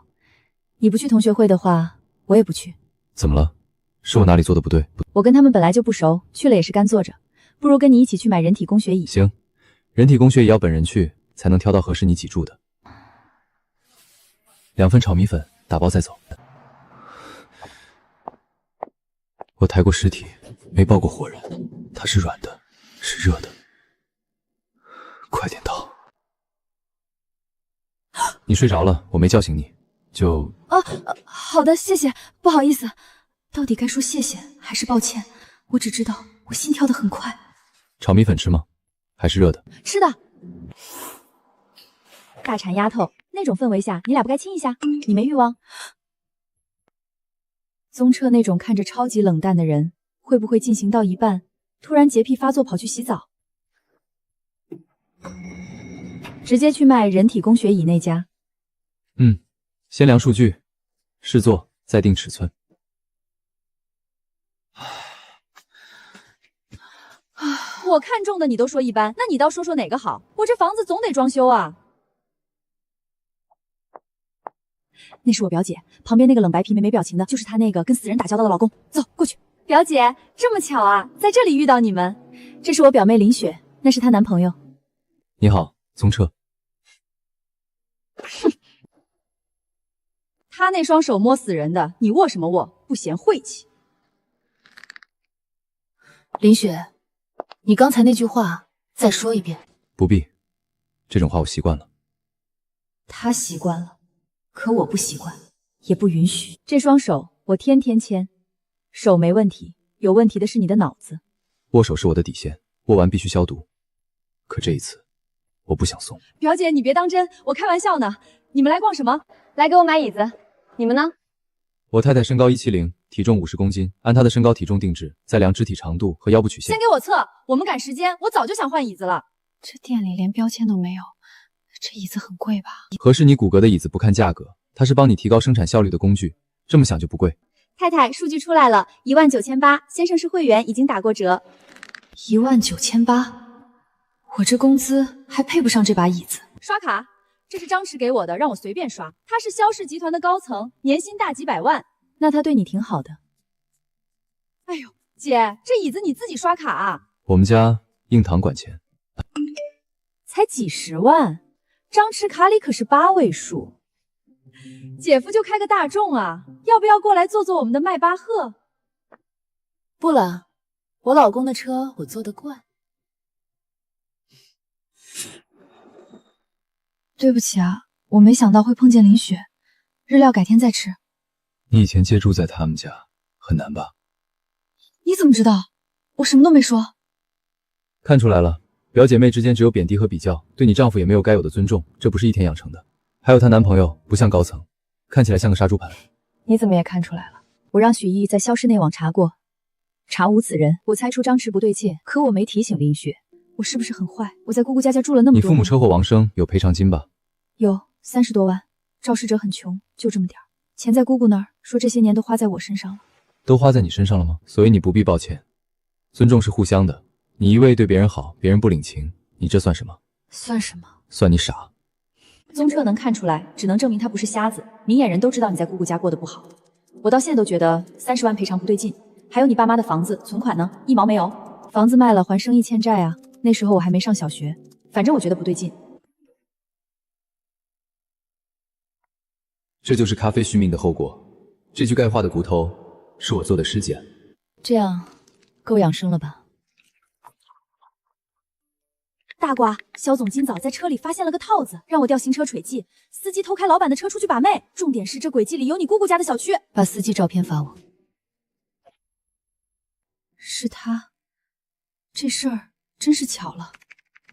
你不去同学会的话，我也不去。怎么了？是我哪里做的不对？我跟他们本来就不熟，去了也是干坐着，不如跟你一起去买人体工学椅。行，人体工学椅要本人去，才能挑到合适你脊柱的。2份炒米粉，打包再走。我抬过尸体，没抱过活人，它是软的，是热的。快点到。你睡着了，我没叫醒你，就……好的，谢谢，不好意思。到底该说谢谢还是抱歉？我只知道我心跳得很快。炒米粉吃吗？还是热的？吃的。大馋丫头，那种氛围下，你俩不该亲一下？你没欲望？宗彻那种看着超级冷淡的人，会不会进行到一半，突然洁癖发作跑去洗澡？直接去卖人体工学椅那家。先量数据，试做，再定尺寸。我看中的你都说一般，那你倒说说哪个好？我这房子总得装修啊。那是我表姐，旁边那个冷白皮没表情的，就是她那个跟死人打交道的老公。走，过去。表姐，这么巧啊，在这里遇到你们。这是我表妹林雪，那是她男朋友。你好，宗彻。哼，他那双手摸死人的，你握什么握？不嫌晦气。林雪，你刚才那句话再说一遍。不必，这种话我习惯了。他习惯了，可我不习惯，也不允许。这双手我天天牵，手没问题，有问题的是你的脑子。握手是我的底线，握完必须消毒。可这一次，我不想送。表姐，你别当真，我开玩笑呢。你们来逛什么？来给我买椅子。你们呢？我太太身高170，体重50公斤，按她的身高体重定制，再量肢体长度和腰部曲线。先给我测，我们赶时间，我早就想换椅子了。这店里连标签都没有，这椅子很贵吧？合适你骨骼的椅子不看价格，它是帮你提高生产效率的工具，这么想就不贵。太太，数据出来了，19800，先生是会员，已经打过折。19800，我这工资还配不上这把椅子。刷卡，这是张弛给我的，让我随便刷。他是肖氏集团的高层，年薪大几百万，那他对你挺好的。哎呦，姐，这椅子你自己刷卡啊？我们家硬糖管钱。才几十万，张弛卡里可是8位数。姐夫就开个大众啊，要不要过来坐坐我们的迈巴赫？不了，我老公的车我坐得惯。对不起啊，我没想到会碰见林雪，日料改天再吃。你以前借住在他们家，很难吧？你怎么知道？我什么都没说。看出来了，表姐妹之间只有贬低和比较，对你丈夫也没有该有的尊重，这不是一天养成的。还有她男朋友不像高层，看起来像个杀猪盘。你怎么也看出来了？我让许毅在肖氏内网查过，查无此人。我猜出张弛不对劲，可我没提醒林雪，我是不是很坏？我在姑姑家住了那么多年。你父母车祸亡生有赔偿金吧？有30多万。肇事者很穷，就这么点儿钱在姑姑那儿，说这些年都花在我身上了。都花在你身上了吗？所以你不必抱歉，尊重是互相的。你一味对别人好，别人不领情，你这算什么？算什么？算你傻。宗彻能看出来，只能证明他不是瞎子。明眼人都知道你在姑姑家过得不好。我到现在都觉得30万赔偿不对劲。还有你爸妈的房子存款呢，1毛没有。房子卖了还生意欠债啊，那时候我还没上小学。反正我觉得不对劲。这就是咖啡续命的后果。这具钙化的骨头是我做的尸检。这样够养生了吧？大瓜，肖总今早在车里发现了个套子，让我调行车轨迹。司机偷开老板的车出去把妹，重点是这轨迹里有你姑姑家的小区。把司机照片发我。是他，这事儿真是巧了。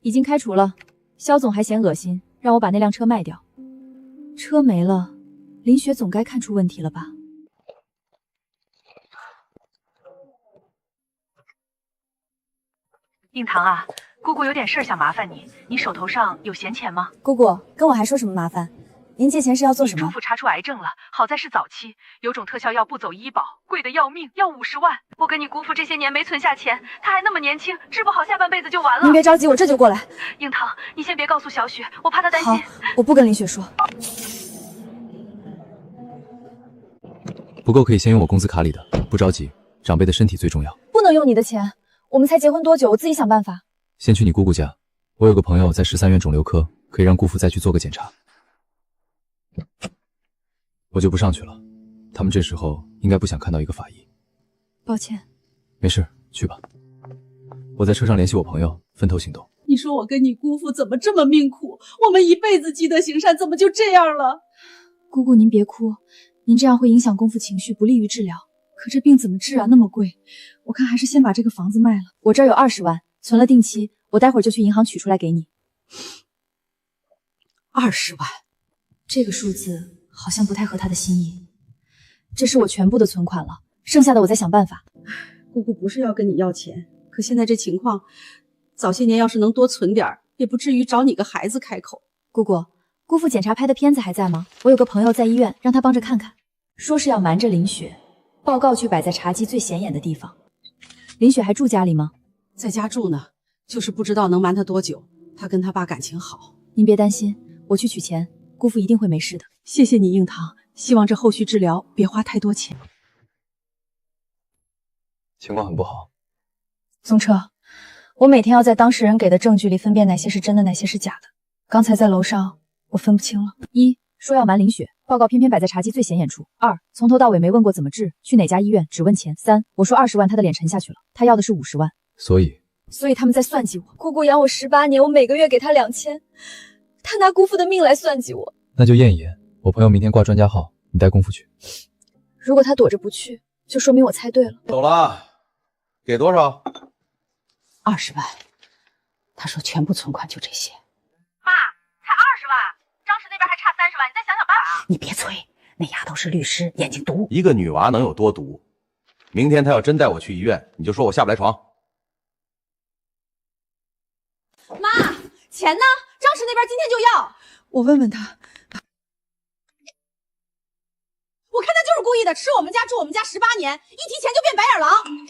已经开除了，肖总还嫌恶心，让我把那辆车卖掉。车没了，林雪总该看出问题了吧？印堂啊，姑姑有点事儿想麻烦你，你手头上有闲钱吗？姑姑跟我还说什么麻烦？您借钱是要做什么？你叔父查出癌症了，好在是早期，有种特效药不走医保，贵的要命，要50万。我跟你姑父这些年没存下钱，他还那么年轻，治不好下半辈子就完了。您别着急，我这就过来。印堂，你先别告诉小雪，我怕她担心。好，我不跟林雪说。不够可以先用我工资卡里的，不着急，长辈的身体最重要。不能用你的钱，我们才结婚多久，我自己想办法。先去你姑姑家，我有个朋友在13院肿瘤科，可以让姑父再去做个检查。我就不上去了，他们这时候应该不想看到一个法医。抱歉。没事，去吧。我在车上联系我朋友，分头行动。你说我跟你姑父怎么这么命苦？我们一辈子积德行善，怎么就这样了？姑姑您别哭，您这样会影响公父情绪，不利于治疗。可这病怎么治啊？那么贵，我看还是先把这个房子卖了。我这儿有20万，存了定期，我待会儿就去银行取出来给你。20万，这个数字好像不太合他的心意。这是我全部的存款了，剩下的我再想办法。姑姑不是要跟你要钱，可现在这情况，早些年要是能多存点，也不至于找你个孩子开口。姑姑，姑父检查拍的片子还在吗？我有个朋友在医院，让他帮着看看，说是要瞒着林雪。报告却摆在茶几最显眼的地方。林雪还住家里吗？在家住呢，就是不知道能瞒他多久。他跟他爸感情好。您别担心，我去取钱，姑父一定会没事的。谢谢你，硬糖，希望这后续治疗别花太多钱。情况很不好。宗彻，我每天要在当事人给的证据里分辨哪些是真的，哪些是假的。刚才在楼上，我分不清了。1. 说要瞒林雪，报告偏偏摆在茶几最显眼处。2. 从头到尾没问过怎么治，去哪家医院，只问钱。3. 我说20万，他的脸沉下去了，他要的是50万。所以他们在算计我。姑姑养我18年，我每个月给她2000，她拿姑父的命来算计我。那就验一验。我朋友明天挂专家号，你带功夫去。如果他躲着不去，就说明我猜对了。走了，给多少？20万。他说全部存款就这些。妈，才20万，张氏那边还差30万，你再想想办法。你别催，那丫头是律师，眼睛毒。一个女娃能有多毒？明天她要真带我去医院，你就说我下不来床。妈，钱呢？张氏那边今天就要。我问问他。我看他就是故意的，吃我们家住我们家18年，一提钱就变白眼狼。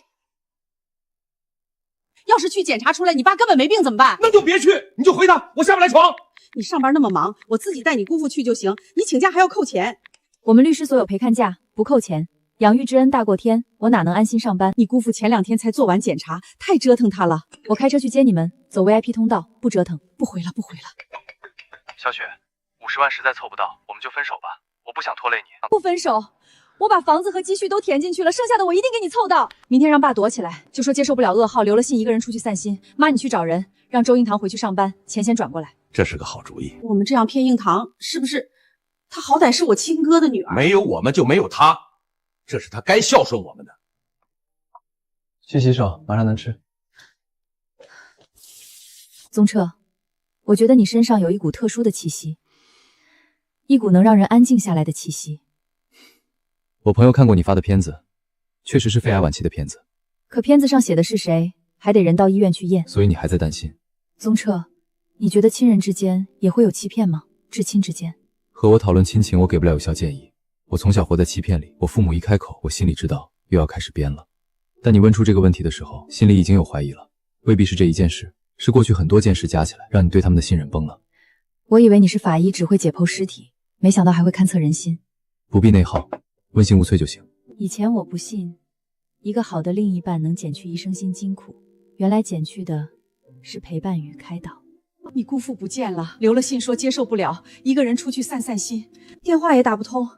要是去检查出来你爸根本没病怎么办？那就别去，你就回他，我下不来床。你上班那么忙，我自己带你姑父去就行，你请假还要扣钱。我们律师所有陪看假不扣钱，养育之恩大过天，我哪能安心上班？你姑父前2天才做完检查，太折腾他了。我开车去接你们，走 VIP 通道，不折腾。不回了，不回了。小雪，50万实在凑不到，我们就分手吧。我不想拖累你。不分手，我把房子和积蓄都填进去了，剩下的我一定给你凑到。明天让爸躲起来，就说接受不了噩耗，留了信一个人出去散心。妈，你去找人，让周英堂回去上班，钱先转过来。这是个好主意。我们这样骗硬堂，是不是？他好歹是我亲哥的女儿，没有我们就没有他，这是他该孝顺我们的。去洗手，马上能吃。宗彻，我觉得你身上有一股特殊的气息，一股能让人安静下来的气息。我朋友看过你发的片子，确实是肺癌晚期的片子。可片子上写的是谁，还得人到医院去验。所以你还在担心？宗彻，你觉得亲人之间也会有欺骗吗？至亲之间？和我讨论亲情，我给不了有效建议。我从小活在欺骗里，我父母一开口，我心里知道又要开始编了。但你问出这个问题的时候，心里已经有怀疑了，未必是这一件事，是过去很多件事加起来，让你对他们的信任崩了。我以为你是法医，只会解剖尸体，没想到还会勘测人心。不必内耗，问心无愧就行。以前我不信，一个好的另一半能减去一生辛筋苦，原来减去的是陪伴与开导。你姑父不见了，留了信说接受不了，一个人出去散散心，电话也打不通，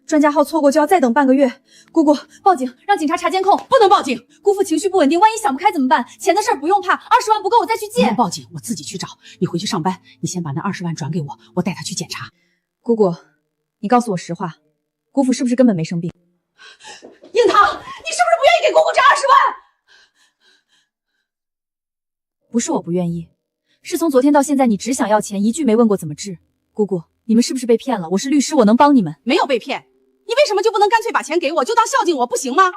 专家号错过就要再等半个月。姑姑，报警，让警察查监控。不能报警，姑父情绪不稳定，万一想不开怎么办？钱的事儿不用怕，20万不够我再去借。不能报警，我自己去找。你回去上班，你先把那20万转给我，我带他去检查。姑姑，你告诉我实话，姑父是不是根本没生病？硬堂，你是不是不愿意给姑姑这20万？不是我不愿意，是从昨天到现在你只想要钱，一句没问过怎么治。姑姑，你们是不是被骗了？我是律师，我能帮你们。没有被骗，你为什么就不能干脆把钱给我，就当孝敬我，不行吗？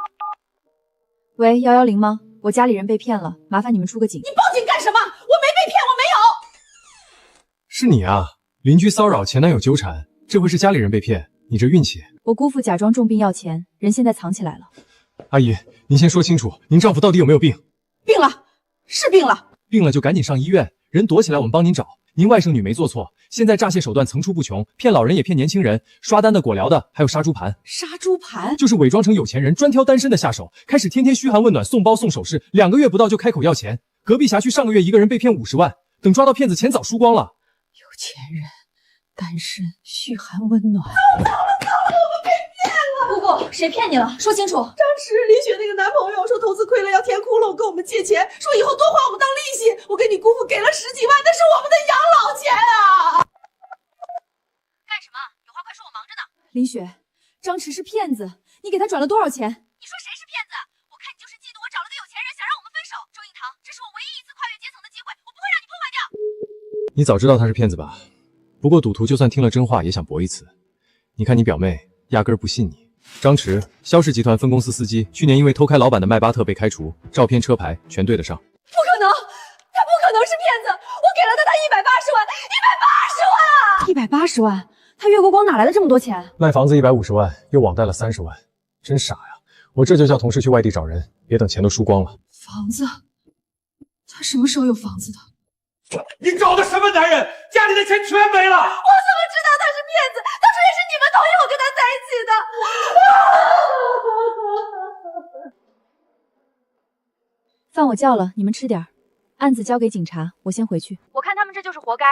喂，110吗？我家里人被骗了，麻烦你们出个警。你报警干什么？我没被骗，我没有。是你啊，邻居骚扰，前男友纠缠，这回是家里人被骗，你这运气。我姑父假装重病要钱，人现在藏起来了。阿姨，您先说清楚，您丈夫到底有没有病？病了，是病了。病了就赶紧上医院，人躲起来我们帮您找。您外甥女没做错，现在诈骗手段层出不穷，骗老人也骗年轻人，刷单的、果聊的，还有杀猪盘。杀猪盘就是伪装成有钱人，专挑单身的下手，开始天天嘘寒问暖、送包送首饰，2个月不到就开口要钱。隔壁辖区上个月一个人被骗50万，等抓到骗子，钱早输光了。有钱人，单身，嘘寒问暖。姑姑，谁骗你了？说清楚。张弛，李雪那个男朋友说投资亏了要填窟窿，跟我们借钱，说以后多还我们当利息。我给你姑父给了10几万，那是我们的养老钱啊！干什么？有话快说，我忙着呢。林雪，张弛是骗子，你给他转了多少钱？你说谁是骗子？我看你就是嫉妒我找了个有钱人，想让我们分手。周英堂，这是我唯一一次跨越阶层的机会，我不会让你破坏掉。你早知道他是骗子吧？不过赌徒就算听了真话，也想搏一次。你看你表妹，压根儿不信你。张弛，肖氏集团分公司司机，去年因为偷开老板的迈巴特被开除，照片、车牌全对得上。不可能，他不可能是骗子！我给了他180万，180万！180万？他月光光哪来的这么多钱？卖房子150万，又网贷了30万，真傻呀！我这就叫同事去外地找人，别等钱都输光了。房子？他什么时候有房子的？你找的什么男人？家里的钱全没了！我怎么知道他是骗子？当初也是你们同意我跟他在一起的。的。饭我叫了，你们吃点儿。案子交给警察，我先回去。我看他们这就是活该，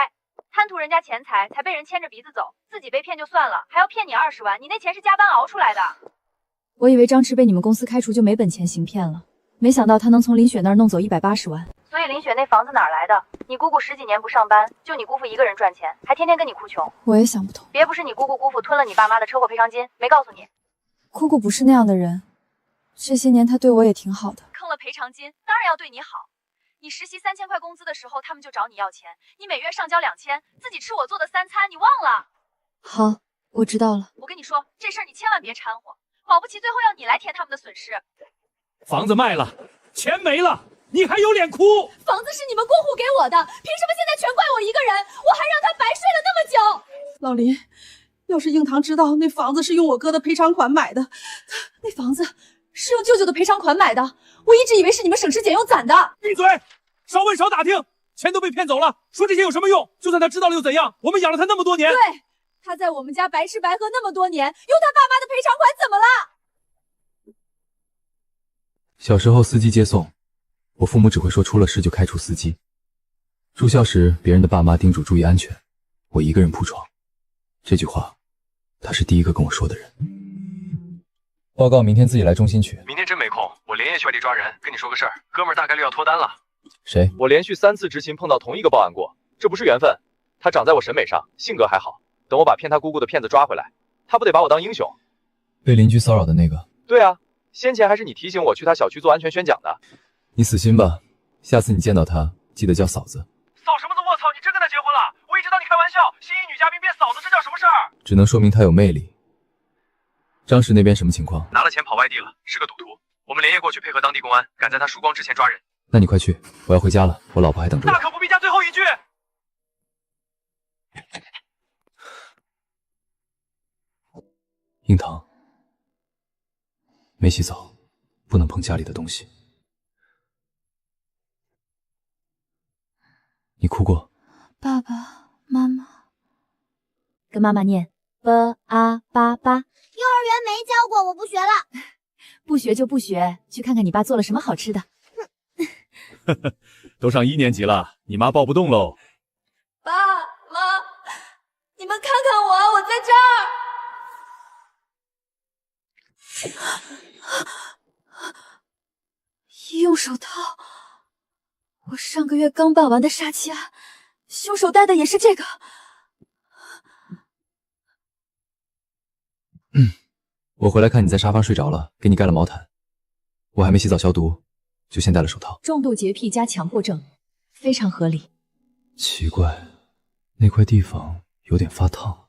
贪图人家钱财，才被人牵着鼻子走，自己被骗就算了，还要骗你20万，你那钱是加班熬出来的。我以为张弛被你们公司开除就没本钱行骗了，没想到他能从林雪那儿弄走180万。所以林雪那房子哪儿来的？你姑姑10几年不上班，就你姑父一个人赚钱，还天天跟你哭穷。我也想不通，别不是你姑父吞了你爸妈的车祸赔偿金，没告诉你。姑姑不是那样的人，这些年她对我也挺好的。坑了赔偿金，当然要对你好。你实习3000块工资的时候，他们就找你要钱，你每月上交2000，自己吃我做的3餐，你忘了？好，我知道了。我跟你说，这事儿你千万别掺和，保不齐最后要你来填他们的损失。房子卖了，钱没了，你还有脸哭？房子是你们过户给我的，凭什么现在全怪我一个人？我还让他白睡了那么久。老林，要是硬堂知道那房子是用我哥的赔偿款买的，那房子是用舅舅的赔偿款买的，我一直以为是你们省吃俭用攒的。闭嘴！少问少打听，钱都被骗走了，说这些有什么用？就算他知道了又怎样？我们养了他那么多年。对，他在我们家白吃白喝那么多年，用他爸妈的赔偿款怎么了？小时候司机接送，我父母只会说出了事就开除司机。住校时，别人的爸妈叮嘱注意安全，我一个人铺床。这句话，他是第一个跟我说的人。报告明天自己来中心取。明天真没空，我连夜去外地抓人。跟你说个事儿，哥们儿大概率要脱单了。谁？我连续3次执勤碰到同一个报案过，这不是缘分。他长在我审美上，性格还好。等我把骗他姑姑的骗子抓回来，他不得把我当英雄？被邻居骚扰的那个。对啊，先前还是你提醒我去他小区做安全宣讲的。你死心吧，下次你见到他，记得叫嫂子。嫂什么子？我操！你真跟他结婚了？我一直当你开玩笑。新一女嘉宾变嫂子，这叫什么事儿？只能说明他有魅力。张氏那边什么情况？拿了钱跑外地了，是个赌徒。我们连夜过去配合当地公安，赶在他输光之前抓人。那你快去，我要回家了，我老婆还等着我。大可不必加最后一句。樱桃，没洗澡，不能碰家里的东西。你哭过？爸爸妈妈，跟妈妈念 b a 8 8。幼儿园没教过，我不学了。不学就不学，去看看你爸做了什么好吃的。都上1年级了，你妈抱不动喽。爸妈，你们看看我，我在这儿。用手套，我上个月刚办完的杀妻案，凶手带的也是这个。我回来看你在沙发睡着了，给你盖了毛毯。我还没洗澡消毒，就先戴了手套。重度洁癖加强迫症，非常合理。奇怪，那块地方有点发烫。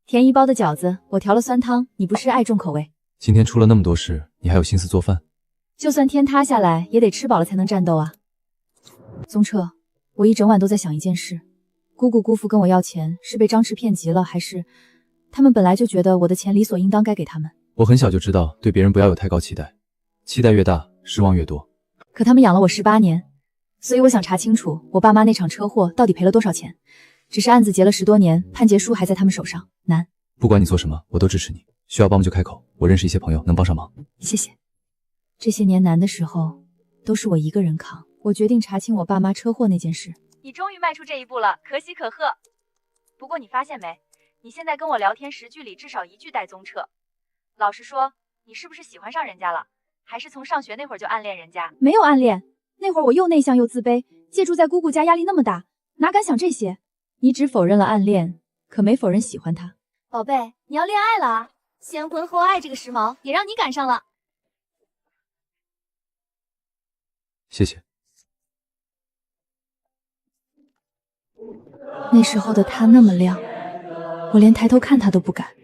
甜一包的饺子，我调了酸汤，你不是爱重口味？今天出了那么多事，你还有心思做饭？就算天塌下来，也得吃饱了才能战斗啊。宗彻，我一整晚都在想一件事：姑姑姑父跟我要钱，是被张弛骗急了，还是他们本来就觉得我的钱理所应当该给他们？我很小就知道，对别人不要有太高期待，期待越大，失望越多。可他们养了我18年，所以我想查清楚我爸妈那场车祸到底赔了多少钱。只是案子结了10多年，判决书还在他们手上，难。不管你做什么，我都支持你。需要帮忙就开口，我认识一些朋友能帮上忙。谢谢。这些年难的时候，都是我一个人扛。我决定查清我爸妈车祸那件事。你终于迈出这一步了，可喜可贺。不过你发现没，你现在跟我聊天10句里至少1句带宗彻。老实说，你是不是喜欢上人家了？还是从上学那会儿就暗恋人家？没有暗恋，那会儿我又内向又自卑，借住在姑姑家压力那么大，哪敢想这些？你只否认了暗恋，可没否认喜欢他。宝贝，你要恋爱了啊！先婚后爱这个时髦也让你赶上了。谢谢。那时候的他那么亮，我连抬头看他都不敢。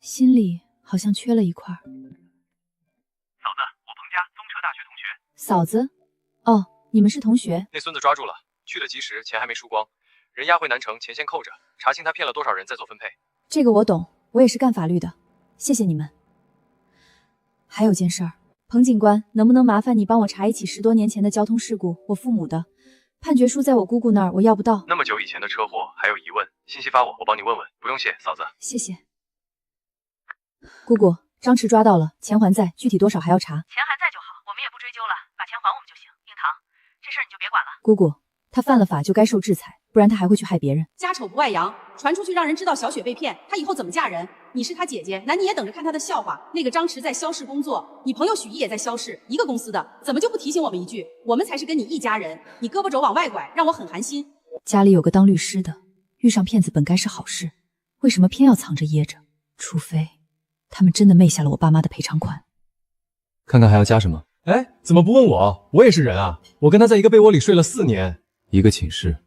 心里好像缺了一块。嫂子，我彭佳，宗彻大学同学。嫂子？哦，你们是同学。那孙子抓住了，去得及时，钱还没输光，人押回南城，钱先扣着，查清他骗了多少人再做分配。这个我懂，我也是干法律的，谢谢你们。还有件事儿，彭警官，能不能麻烦你帮我查一起10多年前的交通事故，我父母的，判决书在我姑姑那儿，我要不到。那么久以前的车祸还有疑问，信息发我帮你问问。不用谢，嫂子。谢谢。姑姑，张弛抓到了，钱还在，具体多少还要查。钱还在就好，我们也不追究了，把钱还我们就行。应堂，这事儿你就别管了。姑姑，他犯了法就该受制裁，不然他还会去害别人。家丑不外扬，传出去让人知道小雪被骗，她以后怎么嫁人？你是她姐姐，那你也等着看她的笑话。那个张弛在肖氏工作，你朋友许毅也在肖氏，一个公司的，怎么就不提醒我们一句？我们才是跟你一家人，你胳膊肘往外拐，让我很寒心。家里有个当律师的，遇上骗子本该是好事，为什么偏要藏着掖着？除非他们真的昧下了我爸妈的赔偿款。看看还要加什么？哎，怎么不问我？我也是人啊，我跟他在一个被窝里睡了4年，一个寝室。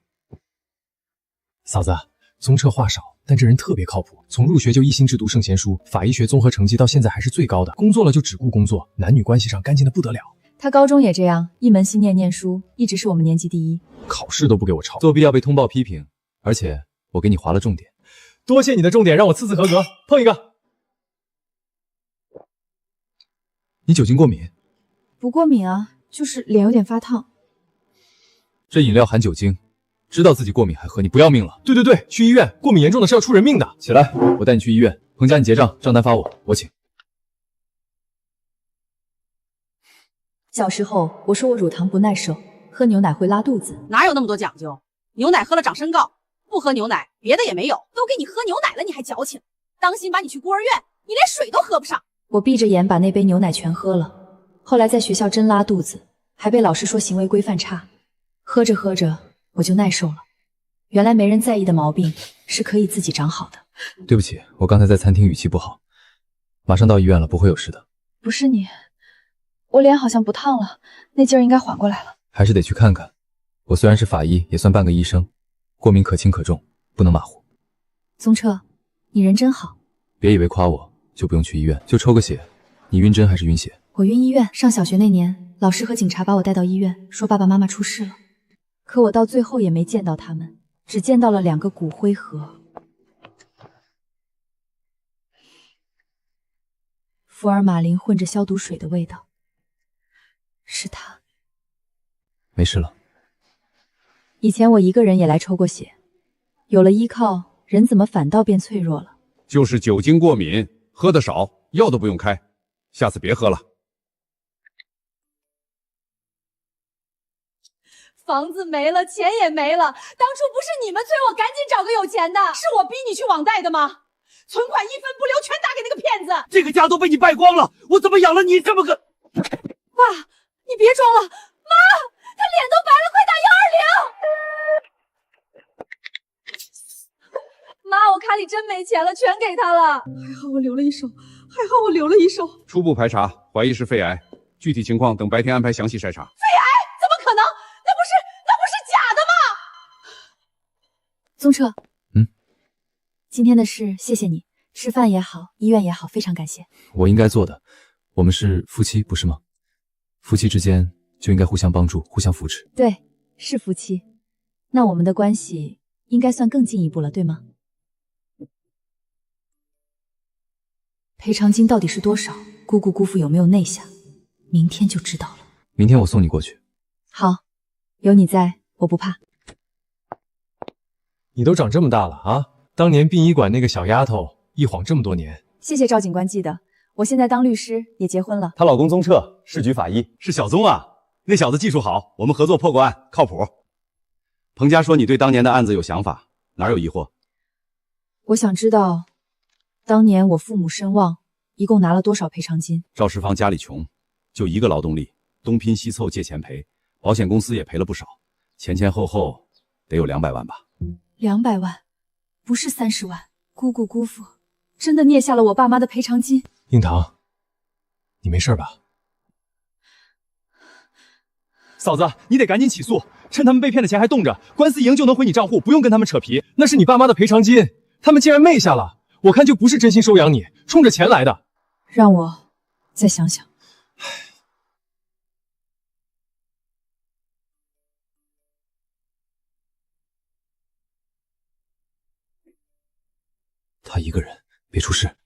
嫂子，宗彻话少，但这人特别靠谱。从入学就一心只读圣贤书，法医学综合成绩到现在还是最高的。工作了就只顾工作，男女关系上干净的不得了。他高中也这样，一门心念念书，一直是我们年级第一，考试都不给我抄，作弊要被通报批评，而且我给你划了重点。多谢你的重点，让我次次合格。碰一个。你酒精过敏？不过敏啊，就是脸有点发烫。这饮料含酒精，知道自己过敏还喝，你不要命了？对对对，去医院，过敏严重的是要出人命的。起来，我带你去医院。彭佳，你结账，账单发我请。小时候我说我乳糖不耐受，喝牛奶会拉肚子。哪有那么多讲究？牛奶喝了长身高，不喝牛奶别的也没有。都给你喝牛奶了，你还矫情？当心把你去孤儿院，你连水都喝不上。我闭着眼把那杯牛奶全喝了，后来在学校真拉肚子，还被老师说行为规范差。喝着喝着我就耐受了，原来没人在意的毛病是可以自己长好的。对不起，我刚才在餐厅语气不好，马上到医院了，不会有事的。不是你，我脸好像不烫了，那劲儿应该缓过来了。还是得去看看。我虽然是法医，也算半个医生，过敏可轻可重，不能马虎。宗彻，你人真好。别以为夸我就不用去医院，就抽个血。你晕针还是晕血？我晕医院。上小学那年，老师和警察把我带到医院，说爸爸妈妈出事了。可我到最后也没见到他们，只见到了2个骨灰盒。福尔马林混着消毒水的味道，是他。没事了。以前我一个人也来抽过血，有了依靠，人怎么反倒变脆弱了？就是酒精过敏，喝的少，药都不用开，下次别喝了。房子没了，钱也没了，当初不是你们催我赶紧找个有钱的，是我逼你去网贷的吗？存款1分不留，全打给那个骗子。这个家都被你败光了，我怎么养了你这么个……爸，你别装了，妈，他脸都白了，快打120。妈，我卡里真没钱了，全给他了。还好我留了一手，还好我留了一手。初步排查，怀疑是肺癌，具体情况等白天安排详细筛查。肺癌？怎么可能？那不是假的吗？宗彻，今天的事谢谢你，吃饭也好，医院也好，非常感谢。我应该做的，我们是夫妻，不是吗？夫妻之间就应该互相帮助，互相扶持。对，是夫妻，那我们的关系应该算更进一步了，对吗？赔偿金到底是多少？姑姑姑父有没有内下？明天就知道了。明天我送你过去。好，有你在，我不怕。你都长这么大了啊！当年殡仪馆那个小丫头，一晃这么多年。谢谢赵警官记得，我现在当律师，也结婚了。她老公宗彻，市局法医，是小宗啊，那小子技术好，我们合作破过案，靠谱。彭佳说你对当年的案子有想法，哪有疑惑？我想知道，当年我父母身亡，一共拿了多少赔偿金？赵世芳家里穷，就一个劳动力，东拼西凑借钱赔，保险公司也赔了不少，前前后后得有200万吧。200万，不是30万。姑姑姑父真的捏下了我爸妈的赔偿金。印堂，你没事吧？嫂子，你得赶紧起诉，趁他们被骗的钱还冻着，官司赢就能回你账户，不用跟他们扯皮。那是你爸妈的赔偿金，他们竟然昧下了，我看就不是真心收养你，冲着钱来的。让我再想想。他一个人，别出事。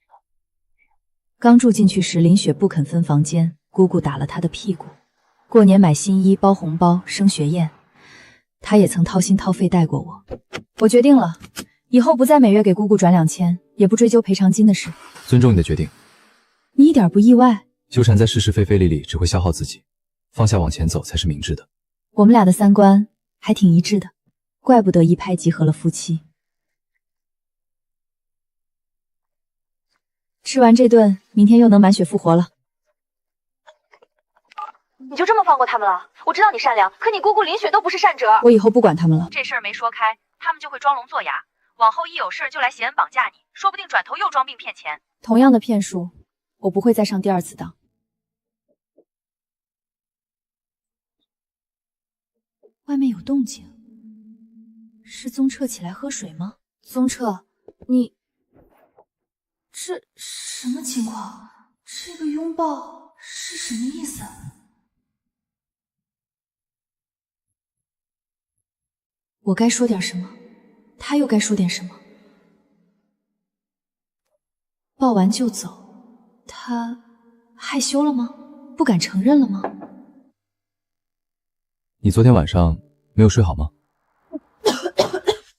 刚住进去时，林雪不肯分房间，姑姑打了她的屁股。过年买新衣、包红包、升学宴，他也曾掏心掏肺带过我。我决定了，以后不再每月给姑姑转2000，也不追究赔偿金的事。尊重你的决定。你一点不意外？纠缠在是是非非里只会消耗自己，放下往前走才是明智的。我们俩的三观还挺一致的，怪不得一拍即合了夫妻。吃完这顿，明天又能满血复活了。你就这么放过他们了？我知道你善良，可你姑姑林雪都不是善轍。我以后不管他们了。这事儿没说开，他们就会装聋作哑，往后一有事就来挟恩绑架你，说不定转头又装病骗钱。同样的骗术，我不会再上第二次当。外面有动静，是宗彻起来喝水吗？宗彻，你这什么情况？这个拥抱是什么意思？我该说点什么，他又该说点什么。抱完就走，他害羞了吗？不敢承认了吗？你昨天晚上没有睡好吗？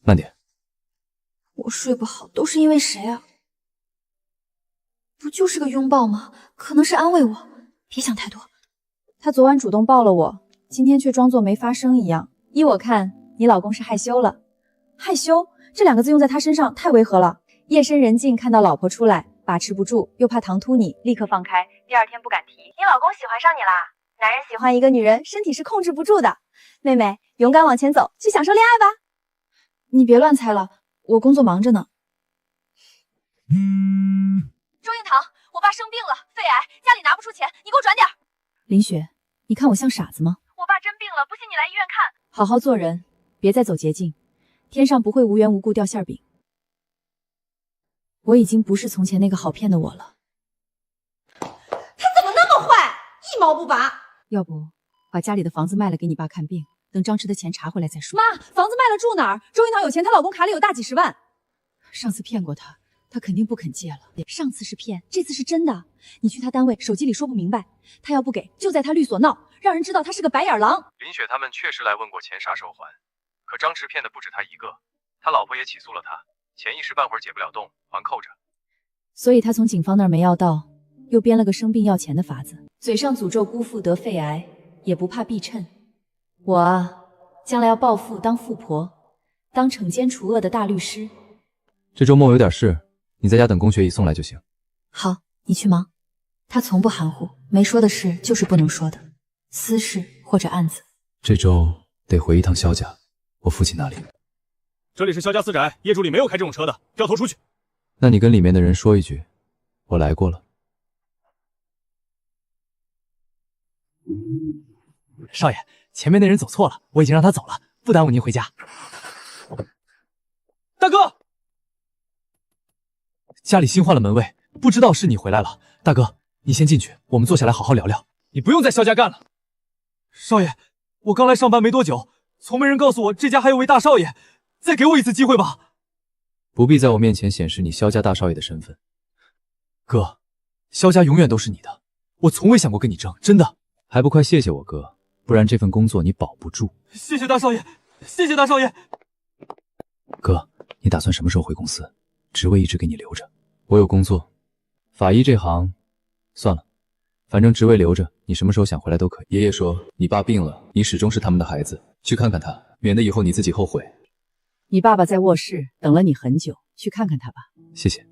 慢点。我睡不好都是因为谁啊？不就是个拥抱吗？可能是安慰我，别想太多。他昨晚主动抱了我，今天却装作没发生一样。依我看，你老公是害羞了。害羞这2个字用在他身上太违和了。夜深人静看到老婆出来，把持不住，又怕唐突你，立刻放开，第2天不敢提。你老公喜欢上你啦？男人喜欢一个女人，身体是控制不住的。妹妹，勇敢往前走，去享受恋爱吧。你别乱猜了，我工作忙着呢。周映堂，我爸生病了，肺癌，家里拿不出钱，你给我转点。林雪，你看我像傻子吗？我爸真病了，不信你来医院看。好好做人，别再走捷径，天上不会无缘无故掉馅饼。我已经不是从前那个好骗的我了。他怎么那么坏，一毛不拔？要不把家里的房子卖了给你爸看病，等张弛的钱查回来再说。妈，房子卖了住哪儿？周映堂有钱，她老公卡里有大几十万。上次骗过他，他肯定不肯借了。上次是骗，这次是真的。你去他单位，手机里说不明白，他要不给，就在他律所闹，让人知道他是个白眼狼。林雪他们确实来问过钱啥时候还，可张弛骗的不止他一个，他老婆也起诉了他，钱一时半会儿解不了冻，还扣着。所以他从警方那儿没要到，又编了个生病要钱的法子，嘴上诅咒姑父得肺癌，也不怕避衬。我啊，将来要暴富当富婆，当惩奸除恶的大律师。这周末我有点事，你在家等龚学义送来就行。好，你去忙。他从不含糊，没说的事就是不能说的，私事或者案子。这周得回一趟萧家，我父亲那里。这里是萧家私宅，业主里没有开这种车的，掉头出去。那你跟里面的人说一句，我来过了。少爷，前面那人走错了，我已经让他走了，不耽误您回家。大哥，家里新换了门卫，不知道是你回来了。大哥，你先进去，我们坐下来好好聊聊。你不用在萧家干了。少爷，我刚来上班没多久，从没人告诉我这家还有位大少爷，再给我一次机会吧。不必在我面前显示你萧家大少爷的身份。哥，萧家永远都是你的，我从未想过跟你争，真的。还不快谢谢我哥，不然这份工作你保不住。谢谢大少爷，谢谢大少爷。哥，你打算什么时候回公司？职位一直给你留着。我有工作，法医这行算了，反正职位留着，你什么时候想回来都可以。爷爷说你爸病了，你始终是他们的孩子，去看看他，免得以后你自己后悔。你爸爸在卧室等了你很久，去看看他吧。谢谢。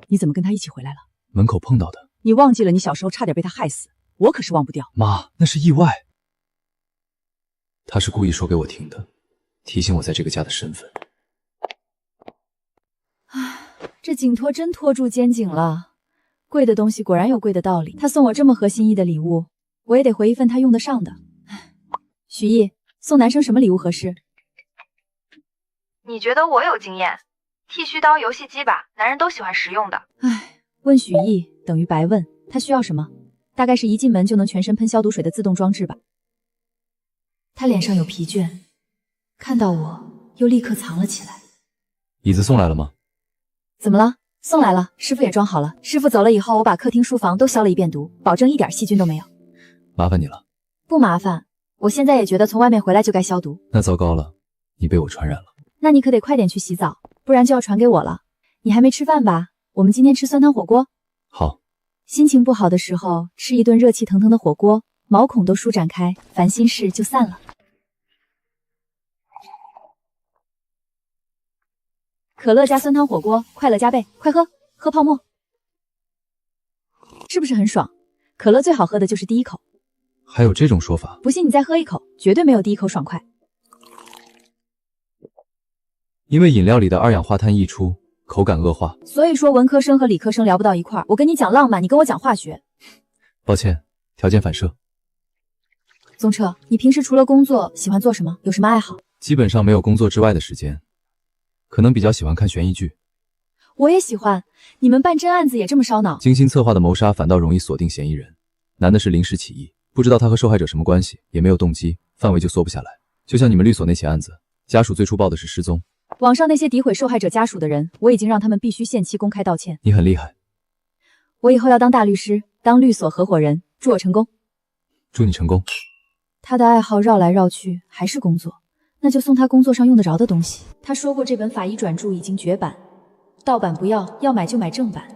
你怎么跟他一起回来了？门口碰到的。你忘记了你小时候差点被他害死，我可是忘不掉。妈，那是意外。他是故意说给我听的，提醒我在这个家的身份。唉，这颈托真托住肩颈了。贵的东西果然有贵的道理。他送我这么合心意的礼物，我也得回一份他用得上的。许毅，送男生什么礼物合适？你觉得我有经验？剃须刀、游戏机吧，男人都喜欢实用的。唉，问许毅等于白问，他需要什么？大概是一进门就能全身喷消毒水的自动装置吧。他脸上有疲倦，看到我又立刻藏了起来。椅子送来了吗？怎么了？送来了，师傅也装好了。师傅走了以后，我把客厅、书房都消了一遍毒，保证一点细菌都没有。麻烦你了。不麻烦，我现在也觉得从外面回来就该消毒。那糟糕了，你被我传染了。那你可得快点去洗澡，不然就要传给我了。你还没吃饭吧？我们今天吃酸汤火锅。好。心情不好的时候，吃一顿热气腾腾的火锅，毛孔都舒展开，烦心事就散了。可乐加酸汤火锅，快乐加倍，快喝，喝泡沫，是不是很爽？可乐最好喝的就是第一口。还有这种说法？不信你再喝一口，绝对没有第一口爽快。因为饮料里的二氧化碳溢出，口感恶化。所以说文科生和理科生聊不到一块儿。我跟你讲浪漫，你跟我讲化学。抱歉，条件反射。宗彻，你平时除了工作喜欢做什么？有什么爱好？基本上没有工作之外的时间，可能比较喜欢看悬疑剧。我也喜欢。你们办真案子也这么烧脑？精心策划的谋杀反倒容易锁定嫌疑人，难的是临时起意，不知道他和受害者什么关系，也没有动机，范围就缩不下来。就像你们律所那起案子，家属最初报的是失踪。网上那些诋毁受害者家属的人，我已经让他们必须限期公开道歉。你很厉害。我以后要当大律师，当律所合伙人，祝我成功。祝你成功。他的爱好绕来绕去还是工作，那就送他工作上用得着的东西。他说过这本法医转注已经绝版，盗版不要，要买就买正版。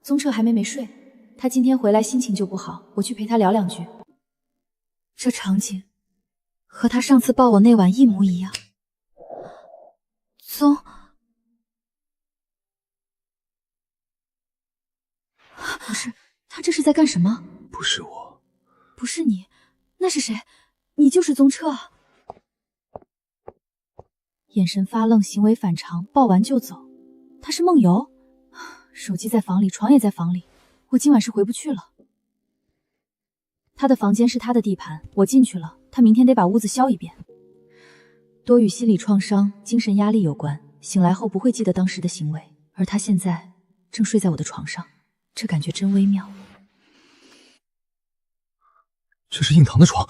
宗彻还没睡，他今天回来心情就不好，我去陪他聊两句。这场景和他上次抱我那晚一模一样。不是，他这是在干什么？不是我，不是你，那是谁？你就是宗彻。眼神发愣，行为反常，抱完就走。他是梦游？手机在房里，床也在房里，我今晚是回不去了。他的房间是他的地盘，我进去了，他明天得把屋子消一遍。多与心理创伤、精神压力有关，醒来后不会记得当时的行为，而他现在正睡在我的床上，这感觉真微妙。这是印堂的床，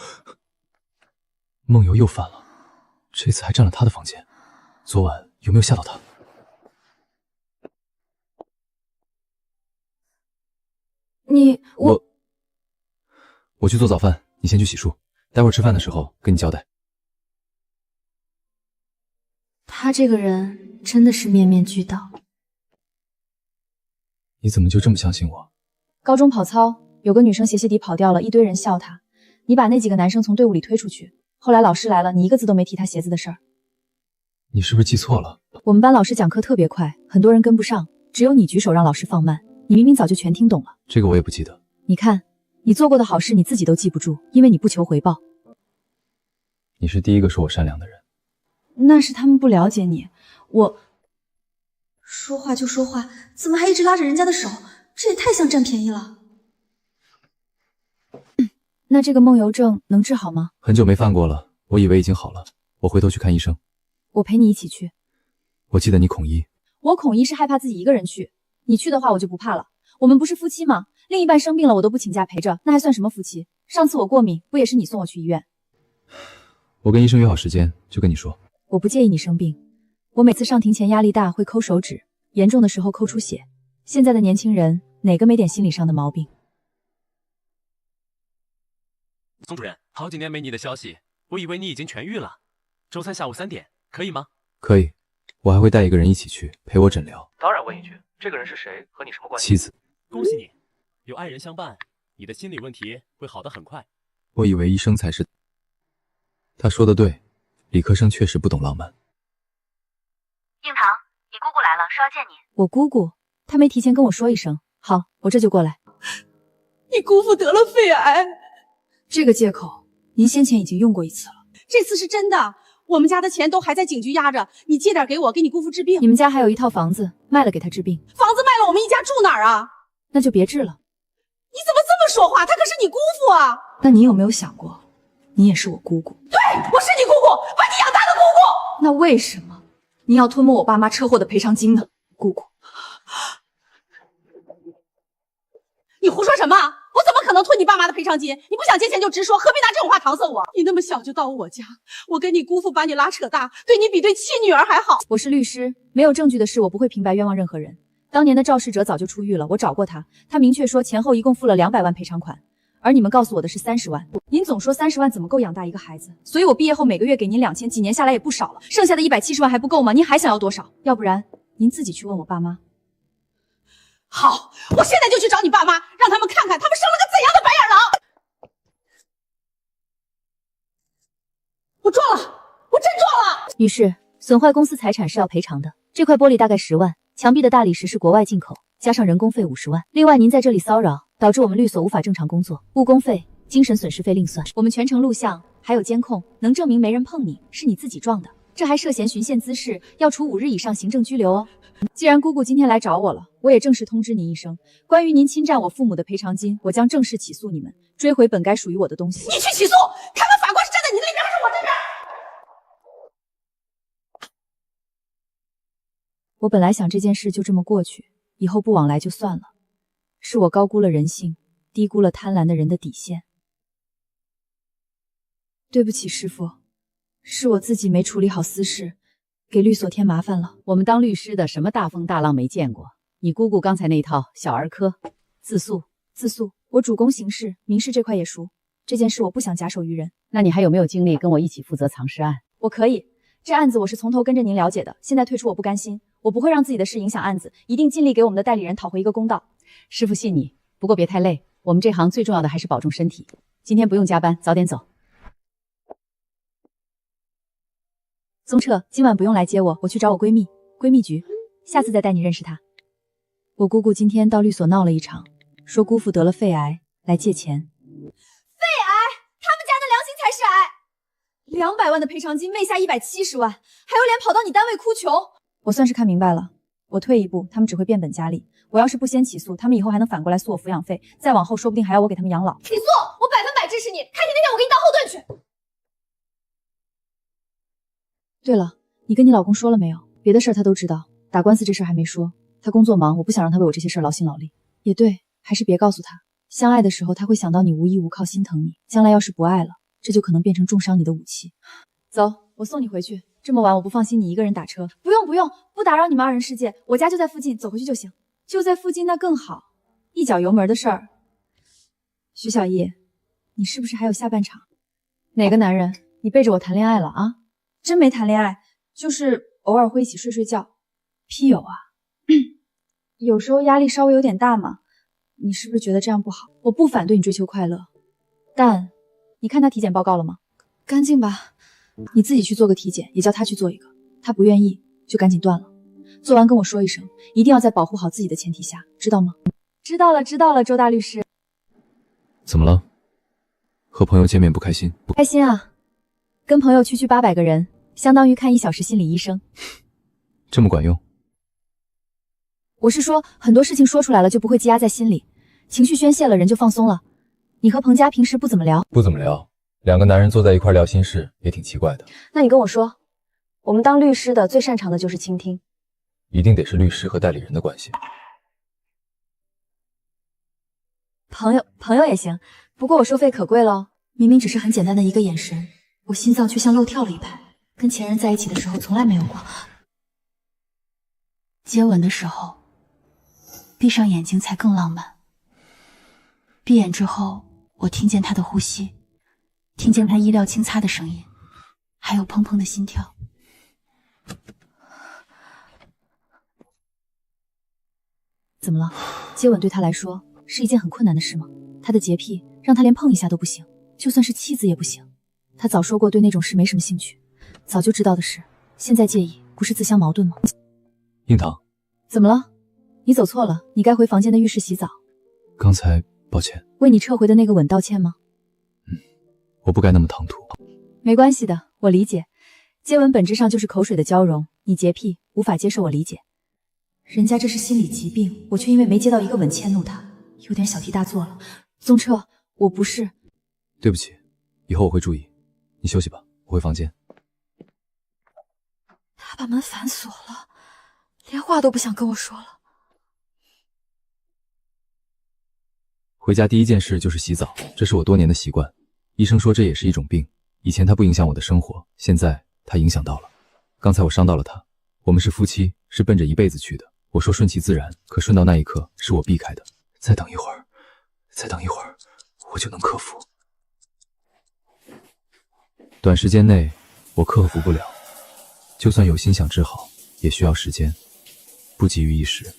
梦游又犯了，这次还占了他的房间。昨晚有没有吓到他？我去做早饭，你先去洗漱，待会儿吃饭的时候跟你交代。他这个人真的是面面俱到。你怎么就这么相信我？高中跑操，有个女生鞋底跑掉了，一堆人笑她，你把那几个男生从队伍里推出去，后来老师来了，你一个字都没提他鞋子的事儿。你是不是记错了？我们班老师讲课特别快，很多人跟不上，只有你举手让老师放慢，你明明早就全听懂了。这个我也不记得。你看，你做过的好事你自己都记不住，因为你不求回报。你是第一个说我善良的人。那是他们不了解你，我说话就说话，怎么还一直拉着人家的手？这也太像占便宜了。那这个梦游症能治好吗？很久没犯过了，我以为已经好了，我回头去看医生。我陪你一起去。我记得你恐医。我恐医是害怕自己一个人去，你去的话我就不怕了。我们不是夫妻吗？另一半生病了我都不请假陪着，那还算什么夫妻？上次我过敏，不也是你送我去医院？我跟医生约好时间，就跟你说。我不介意你生病，我每次上庭前压力大会抠手指，严重的时候抠出血。现在的年轻人哪个没点心理上的毛病？宋主任，好几年没你的消息，我以为你已经痊愈了。周三下午3点，可以吗？可以，我还会带一个人一起去陪我诊疗。当然问一句，这个人是谁？和你什么关系？妻子。恭喜你，有爱人相伴，你的心理问题会好得很快。我以为医生才是。他说的对，理科生确实不懂浪漫。应堂，你姑姑来了，说要见你。我姑姑，她没提前跟我说一声。好，我这就过来。你姑父得了肺癌，这个借口您先前已经用过一次了。这次是真的，我们家的钱都还在警局压着，你借点给我，给你姑父治病。你们家还有一套房子，卖了给他治病。房子卖了，我们一家住哪儿啊？那就别治了。你怎么这么说话？他可是你姑父啊！那你有没有想过，你也是我姑姑？对，我是你姑姑，把你养大的姑姑。那为什么你要吞没我爸妈车祸的赔偿金呢？姑姑，你胡说什么？我怎么可能吞你爸妈的赔偿金？你不想借钱就直说，何必拿这种话搪塞我？你那么小就到我家，我跟你姑父把你拉扯大，对你比对亲女儿还好。我是律师，没有证据的事我不会平白冤枉任何人。当年的肇事者早就出狱了，我找过他，他明确说前后一共付了200万赔偿款，而你们告诉我的是30万。您总说30万怎么够养大一个孩子，所以我毕业后每个月给您2000，几年下来也不少了，剩下的170万还不够吗？您还想要多少？要不然您自己去问我爸妈。好，我现在就去找你爸妈，让他们看看他们生了个怎样的白眼狼。我撞了，我真撞了！女士，损坏公司财产是要赔偿的。这块玻璃大概10万，墙壁的大理石是国外进口，加上人工费50万。另外，您在这里骚扰，导致我们律所无法正常工作，误工费、精神损失费另算。我们全程录像，还有监控，能证明没人碰你，是你自己撞的。这还涉嫌寻衅滋事，要处5日以上行政拘留哦。既然姑姑今天来找我了，我也正式通知您一声，关于您侵占我父母的赔偿金，我将正式起诉你们，追回本该属于我的东西。你去起诉，看看法官是站在你那边还是我这边。我本来想这件事就这么过去，以后不往来就算了，是我高估了人性，低估了贪婪的人的底线。对不起，师傅，是我自己没处理好私事，给律所添麻烦了。我们当律师的什么大风大浪没见过，你姑姑刚才那套小儿科，自诉。我主攻刑事，民事这块也熟。这件事我不想假手于人。那你还有没有精力跟我一起负责藏尸案？我可以，这案子我是从头跟着您了解的，现在退出我不甘心，我不会让自己的事影响案子，一定尽力给我们的代理人讨回一个公道。师傅信你，不过别太累，我们这行最重要的还是保重身体。今天不用加班，早点走。宗澈，今晚不用来接我，我去找我闺蜜局，下次再带你认识她。我姑姑今天到律所闹了一场，说姑父得了肺癌，来借钱。肺癌？他们家的良心才是癌。200万的赔偿金，昧下170万，还有脸跑到你单位哭穷？我算是看明白了，我退一步，他们只会变本加厉。我要是不先起诉，他们以后还能反过来诉我抚养费，再往后说不定还要我给他们养老。起诉，我100%支持你，看你那天我给你当后盾去。对了，你跟你老公说了没有？别的事儿他都知道，打官司这事儿还没说。他工作忙，我不想让他为我这些事儿劳心劳力。也对，还是别告诉他。相爱的时候他会想到你无依无靠，心疼你；将来要是不爱了，这就可能变成重伤你的武器。走，我送你回去。这么晚我不放心你一个人打车。不用，不打扰你们2人世界，我家就在附近，走回去就行。就在附近那更好，一脚油门的事儿。徐小艺，你是不是还有下半场？哪个男人？你背着我谈恋爱了啊？真没谈恋爱，就是偶尔会一起睡觉。屁友啊！有时候压力稍微有点大嘛，你是不是觉得这样不好？我不反对你追求快乐，但你看他体检报告了吗？干净吧？你自己去做个体检，也叫他去做一个。他不愿意就赶紧断了，做完跟我说一声，一定要在保护好自己的前提下，知道吗？知道了，周大律师。怎么了？和朋友见面不开心？不开心啊，跟朋友区800个人，相当于看1小时心理医生。这么管用？我是说，很多事情说出来了就不会积压在心里，情绪宣泄了，人就放松了。你和彭家平时不怎么聊？不怎么聊，2个男人坐在一块聊心事，也挺奇怪的。那你跟我说，我们当律师的最擅长的就是倾听。一定得是律师和代理人的关系。朋友也行，不过我收费可贵了。明明只是很简单的一个眼神，我心脏却像漏跳了一拍。跟前任在一起的时候从来没有过。接吻的时候，闭上眼睛才更浪漫。闭眼之后，我听见他的呼吸，听见他衣料轻擦的声音，还有砰砰的心跳。怎么了？接吻对他来说是一件很困难的事吗？他的洁癖让他连碰一下都不行，就算是妻子也不行。他早说过对那种事没什么兴趣，早就知道的事，现在介意，不是自相矛盾吗？樱桃，怎么了？你走错了，你该回房间的浴室洗澡。刚才抱歉。为你撤回的那个吻道歉吗？我不该那么唐突。没关系的，我理解。接吻本质上就是口水的交融，你洁癖无法接受，我理解。人家这是心理疾病，我却因为没接到一个吻迁怒他，有点小题大做了。宗澈，我不是。对不起，以后我会注意。你休息吧，我回房间。他把门反锁了，连话都不想跟我说了。回家第一件事就是洗澡，这是我多年的习惯。医生说这也是一种病，以前它不影响我的生活，现在它影响到了。刚才我伤到了他，我们是夫妻，是奔着一辈子去的。我说顺其自然，可顺到那一刻是我避开的。再等一会儿，再等一会儿，我就能克服。短时间内我克服不了，就算有心想治好，也需要时间，不急于一时。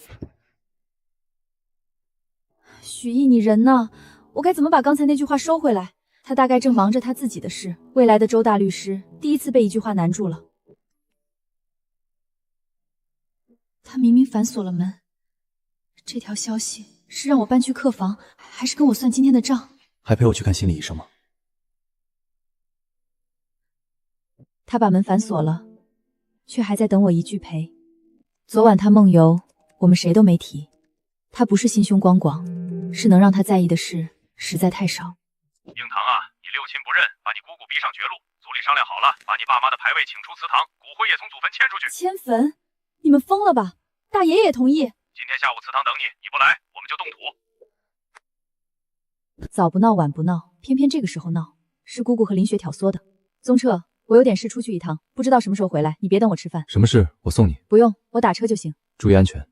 许毅，你人呢？我该怎么把刚才那句话收回来？他大概正忙着他自己的事。未来的周大律师第一次被一句话难住了。他明明反锁了门，这条消息是让我搬去客房，还是跟我算今天的账？还陪我去看心理医生吗？他把门反锁了，却还在等我一句陪。昨晚他梦游，我们谁都没提。他不是心胸光广，是能让他在意的事实在太少。英堂啊，你六亲不认，把你姑姑逼上绝路，族里商量好了，把你爸妈的牌位请出祠堂，骨灰也从祖坟迁出去。迁坟？你们疯了吧？大爷也同意。今天下午祠堂等你，你不来，我们就动土。早不闹晚不闹，偏偏这个时候闹，是姑姑和林雪挑唆的。宗彻，我有点事出去一趟，不知道什么时候回来，你别等我吃饭。什么事？我送你。不用，我打车就行。注意安全。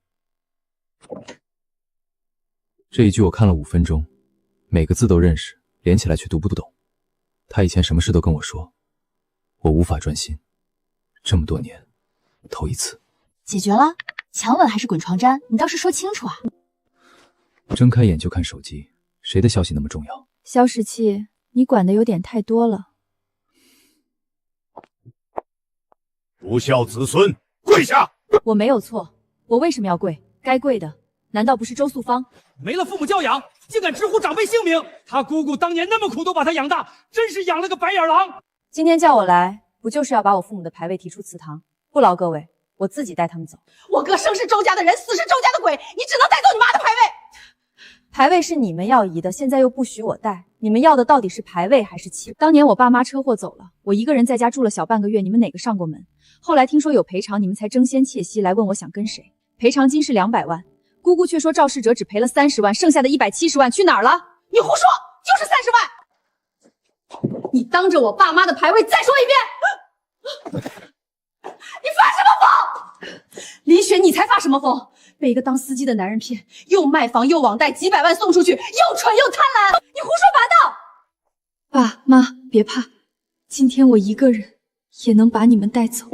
这一句我看了5分钟，每个字都认识，连起来却读不懂。他以前什么事都跟我说，我无法专心。这么多年，头一次。解决了？强吻还是滚床单？你倒是说清楚啊！睁开眼就看手机，谁的消息那么重要？萧时气，你管的有点太多了。不孝子孙，跪下！我没有错，我为什么要跪？该跪的难道不是周素芳？没了父母教养，竟敢直呼长辈姓名！他姑姑当年那么苦都把他养大，真是养了个白眼狼！今天叫我来，不就是要把我父母的牌位提出祠堂？不劳各位，我自己带他们走。我哥生是周家的人，死是周家的鬼，你只能带走你妈的牌位。牌位是你们要移的，现在又不许我带，你们要的到底是牌位还是妻？当年我爸妈车祸走了，我一个人在家住了小半个月，你们哪个上过门？后来听说有赔偿，你们才争先窃夕来问我想跟谁。赔偿金是200万，姑姑却说肇事者只赔了30万，剩下的170万去哪儿了？你胡说，就是30万！你当着我爸妈的牌位再说一遍！你发什么疯？林雪，你才发什么疯？被一个当司机的男人骗，又卖房又网贷，几百万送出去，又蠢又贪婪，你胡说八道！爸妈，别怕，今天我一个人也能把你们带走。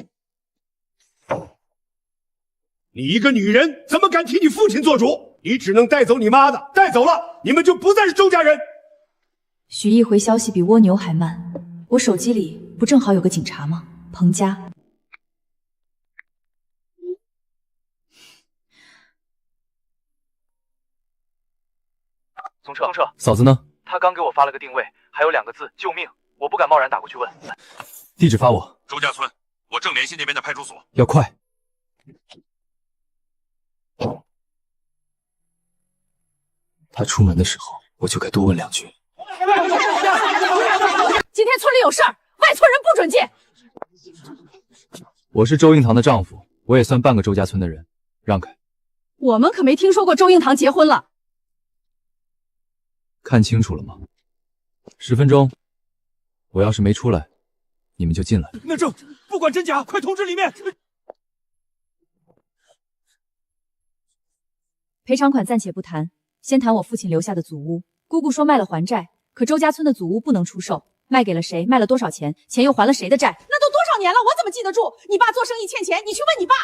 你一个女人怎么敢替你父亲做主？你只能带走你妈的，带走了，你们就不再是周家人。许毅回消息比蜗牛还慢，我手机里不正好有个警察吗？彭家。宗彻，嫂子呢？他刚给我发了个定位，还有2个字：救命！我不敢贸然打过去问。地址发我。周家村，我正联系那边的派出所。要快。他出门的时候，我就该多问2句。今天村里有事儿，外村人不准进。我是周应堂的丈夫，我也算半个周家村的人，让开。我们可没听说过周应堂结婚了。看清楚了吗？10分钟，我要是没出来，你们就进来。那正，不管真假，快通知里面。赔偿款暂且不谈，先谈我父亲留下的祖屋。姑姑说卖了还债，可周家村的祖屋不能出售，卖给了谁？卖了多少钱？钱又还了谁的债？那都多少年了，我怎么记得住？你爸做生意欠钱，你去问你爸。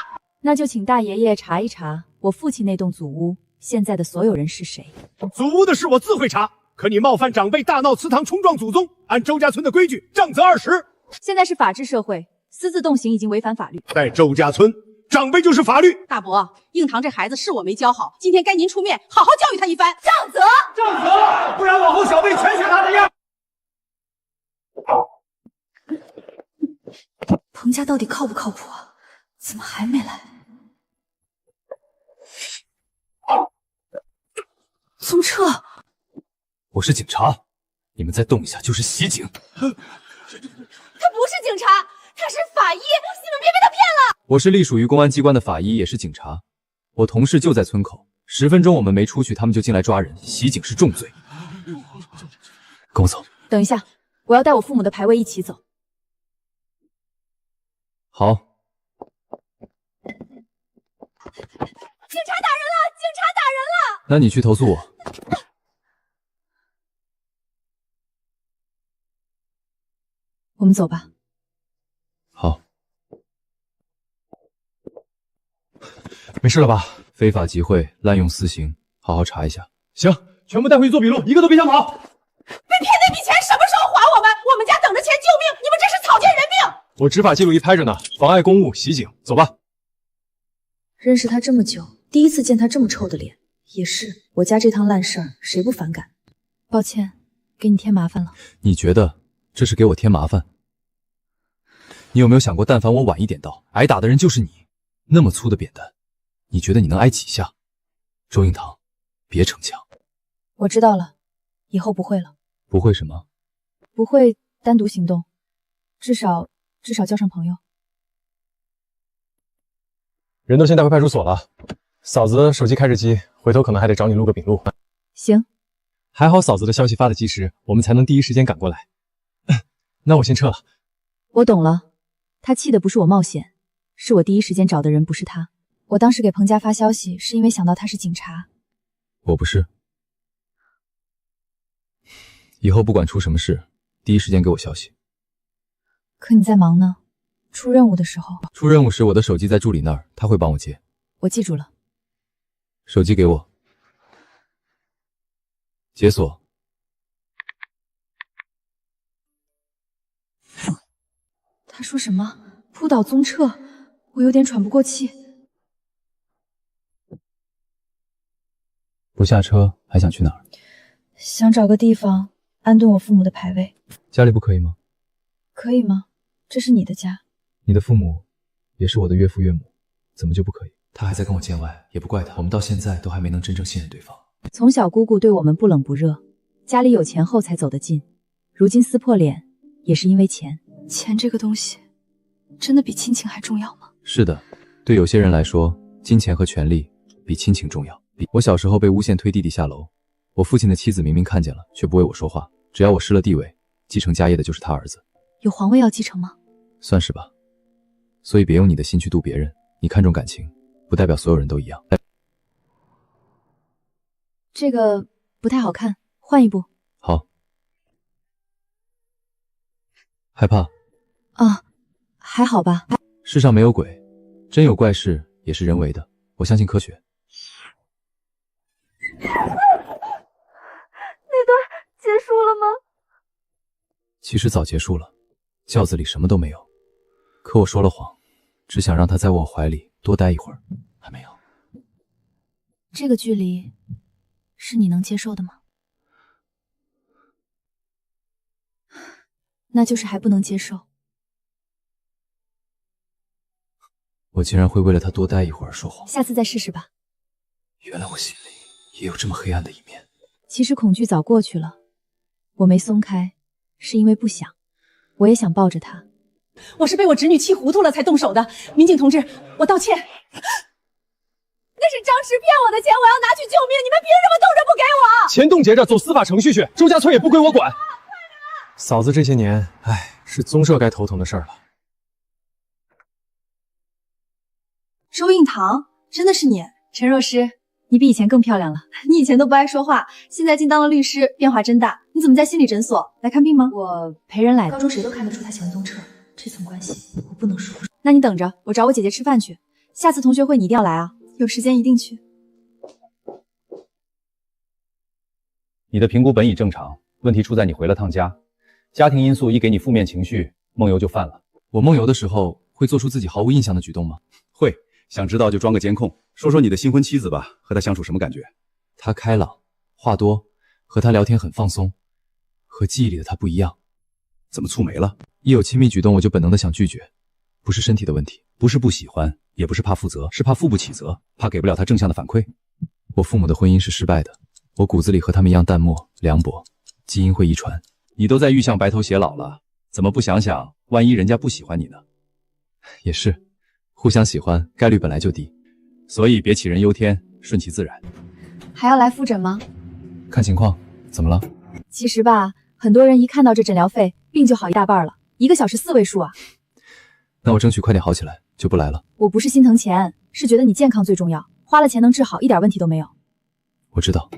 那就请大爷爷查一查我父亲那栋祖屋现在的所有人是谁。祖屋的事我自会查，可你冒犯长辈，大闹祠堂，冲撞祖宗，按周家村的规矩，杖责20。现在是法治社会，私自动刑已经违反法律。在周家村，长辈就是法律。大伯，应堂这孩子是我没教好，今天该您出面好好教育他一番。杖责，杖责，不然往后小辈全学他的样。彭家到底靠不靠谱啊？怎么还没来？宗彻，我是警察，你们再动一下就是袭警。他不是警察，他是法医，你们别被他骗了。我是隶属于公安机关的法医，也是警察。我同事就在村口，10分钟我们没出去，他们就进来抓人，袭警是重罪。跟我走。等一下，我要带我父母的牌位一起走。好。警察打人了！警察打人了！那你去投诉我。我们走吧。好。没事了吧？非法集会、滥用私刑，好好查一下。行，全部带回去做笔录，一个都别想跑。被骗那笔钱什么时候还我们？我们家等着钱救命，你们这是草菅人命！我执法记录仪拍着呢，妨碍公务、袭警，走吧。认识他这么久，第一次见他这么臭的脸。也是，我家这趟烂事儿，谁不反感？抱歉，给你添麻烦了。你觉得这是给我添麻烦？你有没有想过，但凡我晚一点到，挨打的人就是你。那么粗的扁担，你觉得你能挨几下？周应堂，别逞强。我知道了，以后不会了。不会什么？不会单独行动，至少交上朋友。人都先带回派出所了，嫂子手机开着机，回头可能还得找你录个笔录。行，还好嫂子的消息发的及时，我们才能第一时间赶过来。那我先撤了。我懂了，他气的不是我冒险，是我第一时间找的人不是他。我当时给彭家发消息，是因为想到他是警察。我不是。以后不管出什么事，第一时间给我消息。可你在忙呢，出任务的时候。出任务时我的手机在助理那儿，他会帮我接。我记住了。手机给我。解锁。他说什么？扑倒宗彻？我有点喘不过气。不下车还想去哪儿？想找个地方安顿我父母的牌位。家里不可以吗？可以吗？这是你的家。你的父母也是我的岳父岳母，怎么就不可以？他还在跟我见外，也不怪他，我们到现在都还没能真正信任对方。从小姑姑对我们不冷不热，家里有钱后才走得近，如今撕破脸也是因为钱。钱这个东西真的比亲情还重要吗？是的，对有些人来说，金钱和权力比亲情重要。我小时候被诬陷推弟弟下楼，我父亲的妻子明明看见了，却不为我说话。只要我失了地位，继承家业的就是他儿子。有皇位要继承吗？算是吧。所以别用你的心去度别人，你看重感情，不代表所有人都一样。这个不太好看，换一部。好。害怕？啊，还好吧。世上没有鬼，真有怪事也是人为的，我相信科学。那段结束了吗？其实早结束了，轿子里什么都没有。可我说了谎，只想让他在我怀里多待一会儿，还没有。这个距离是你能接受的吗？那就是还不能接受。我竟然会为了他多待一会儿说谎。下次再试试吧。原来我心里也有这么黑暗的一面。其实恐惧早过去了，我没松开，是因为不想。我也想抱着他。我是被我侄女气糊涂了才动手的，民警同志，我道歉。那是张弛骗我的钱，我要拿去救命，你们凭什么动着不给我？钱冻结着，走司法程序去。周家村也不归我管。嫂子这些年，是宗社该头疼的事儿了。周应堂，真的是你？陈若诗，你比以前更漂亮了。你以前都不爱说话，现在竟当了律师，变化真大。你怎么在心理诊所来看病吗？我陪人来的。高中谁都看得出他喜欢宗彻，这层关系我不能说。那你等着，我找我姐姐吃饭去。下次同学会你一定要来啊！有时间一定去。你的评估本已正常，问题出在你回了趟家，家庭因素一给你负面情绪，梦游就犯了。我梦游的时候会做出自己毫无印象的举动吗？会，想知道就装个监控，说说你的新婚妻子吧，和她相处什么感觉？她开朗，话多，和她聊天很放松，和记忆里的她不一样。怎么蹙眉了？一有亲密举动我就本能的想拒绝，不是身体的问题，不是不喜欢，也不是怕负责，是怕负不起责，怕给不了他正向的反馈。我父母的婚姻是失败的，我骨子里和他们一样淡漠凉薄，基因会遗传。你都在预向白头偕老了，怎么不想想，万一人家不喜欢你呢？也是，互相喜欢概率本来就低，所以别杞人忧天，顺其自然。还要来复诊吗？看情况，怎么了？其实吧，很多人一看到这诊疗费，病就好一大半了，1个小时4位数啊。那我争取快点好起来，就不来了。我不是心疼钱，是觉得你健康最重要，花了钱能治好，一点问题都没有。我知道。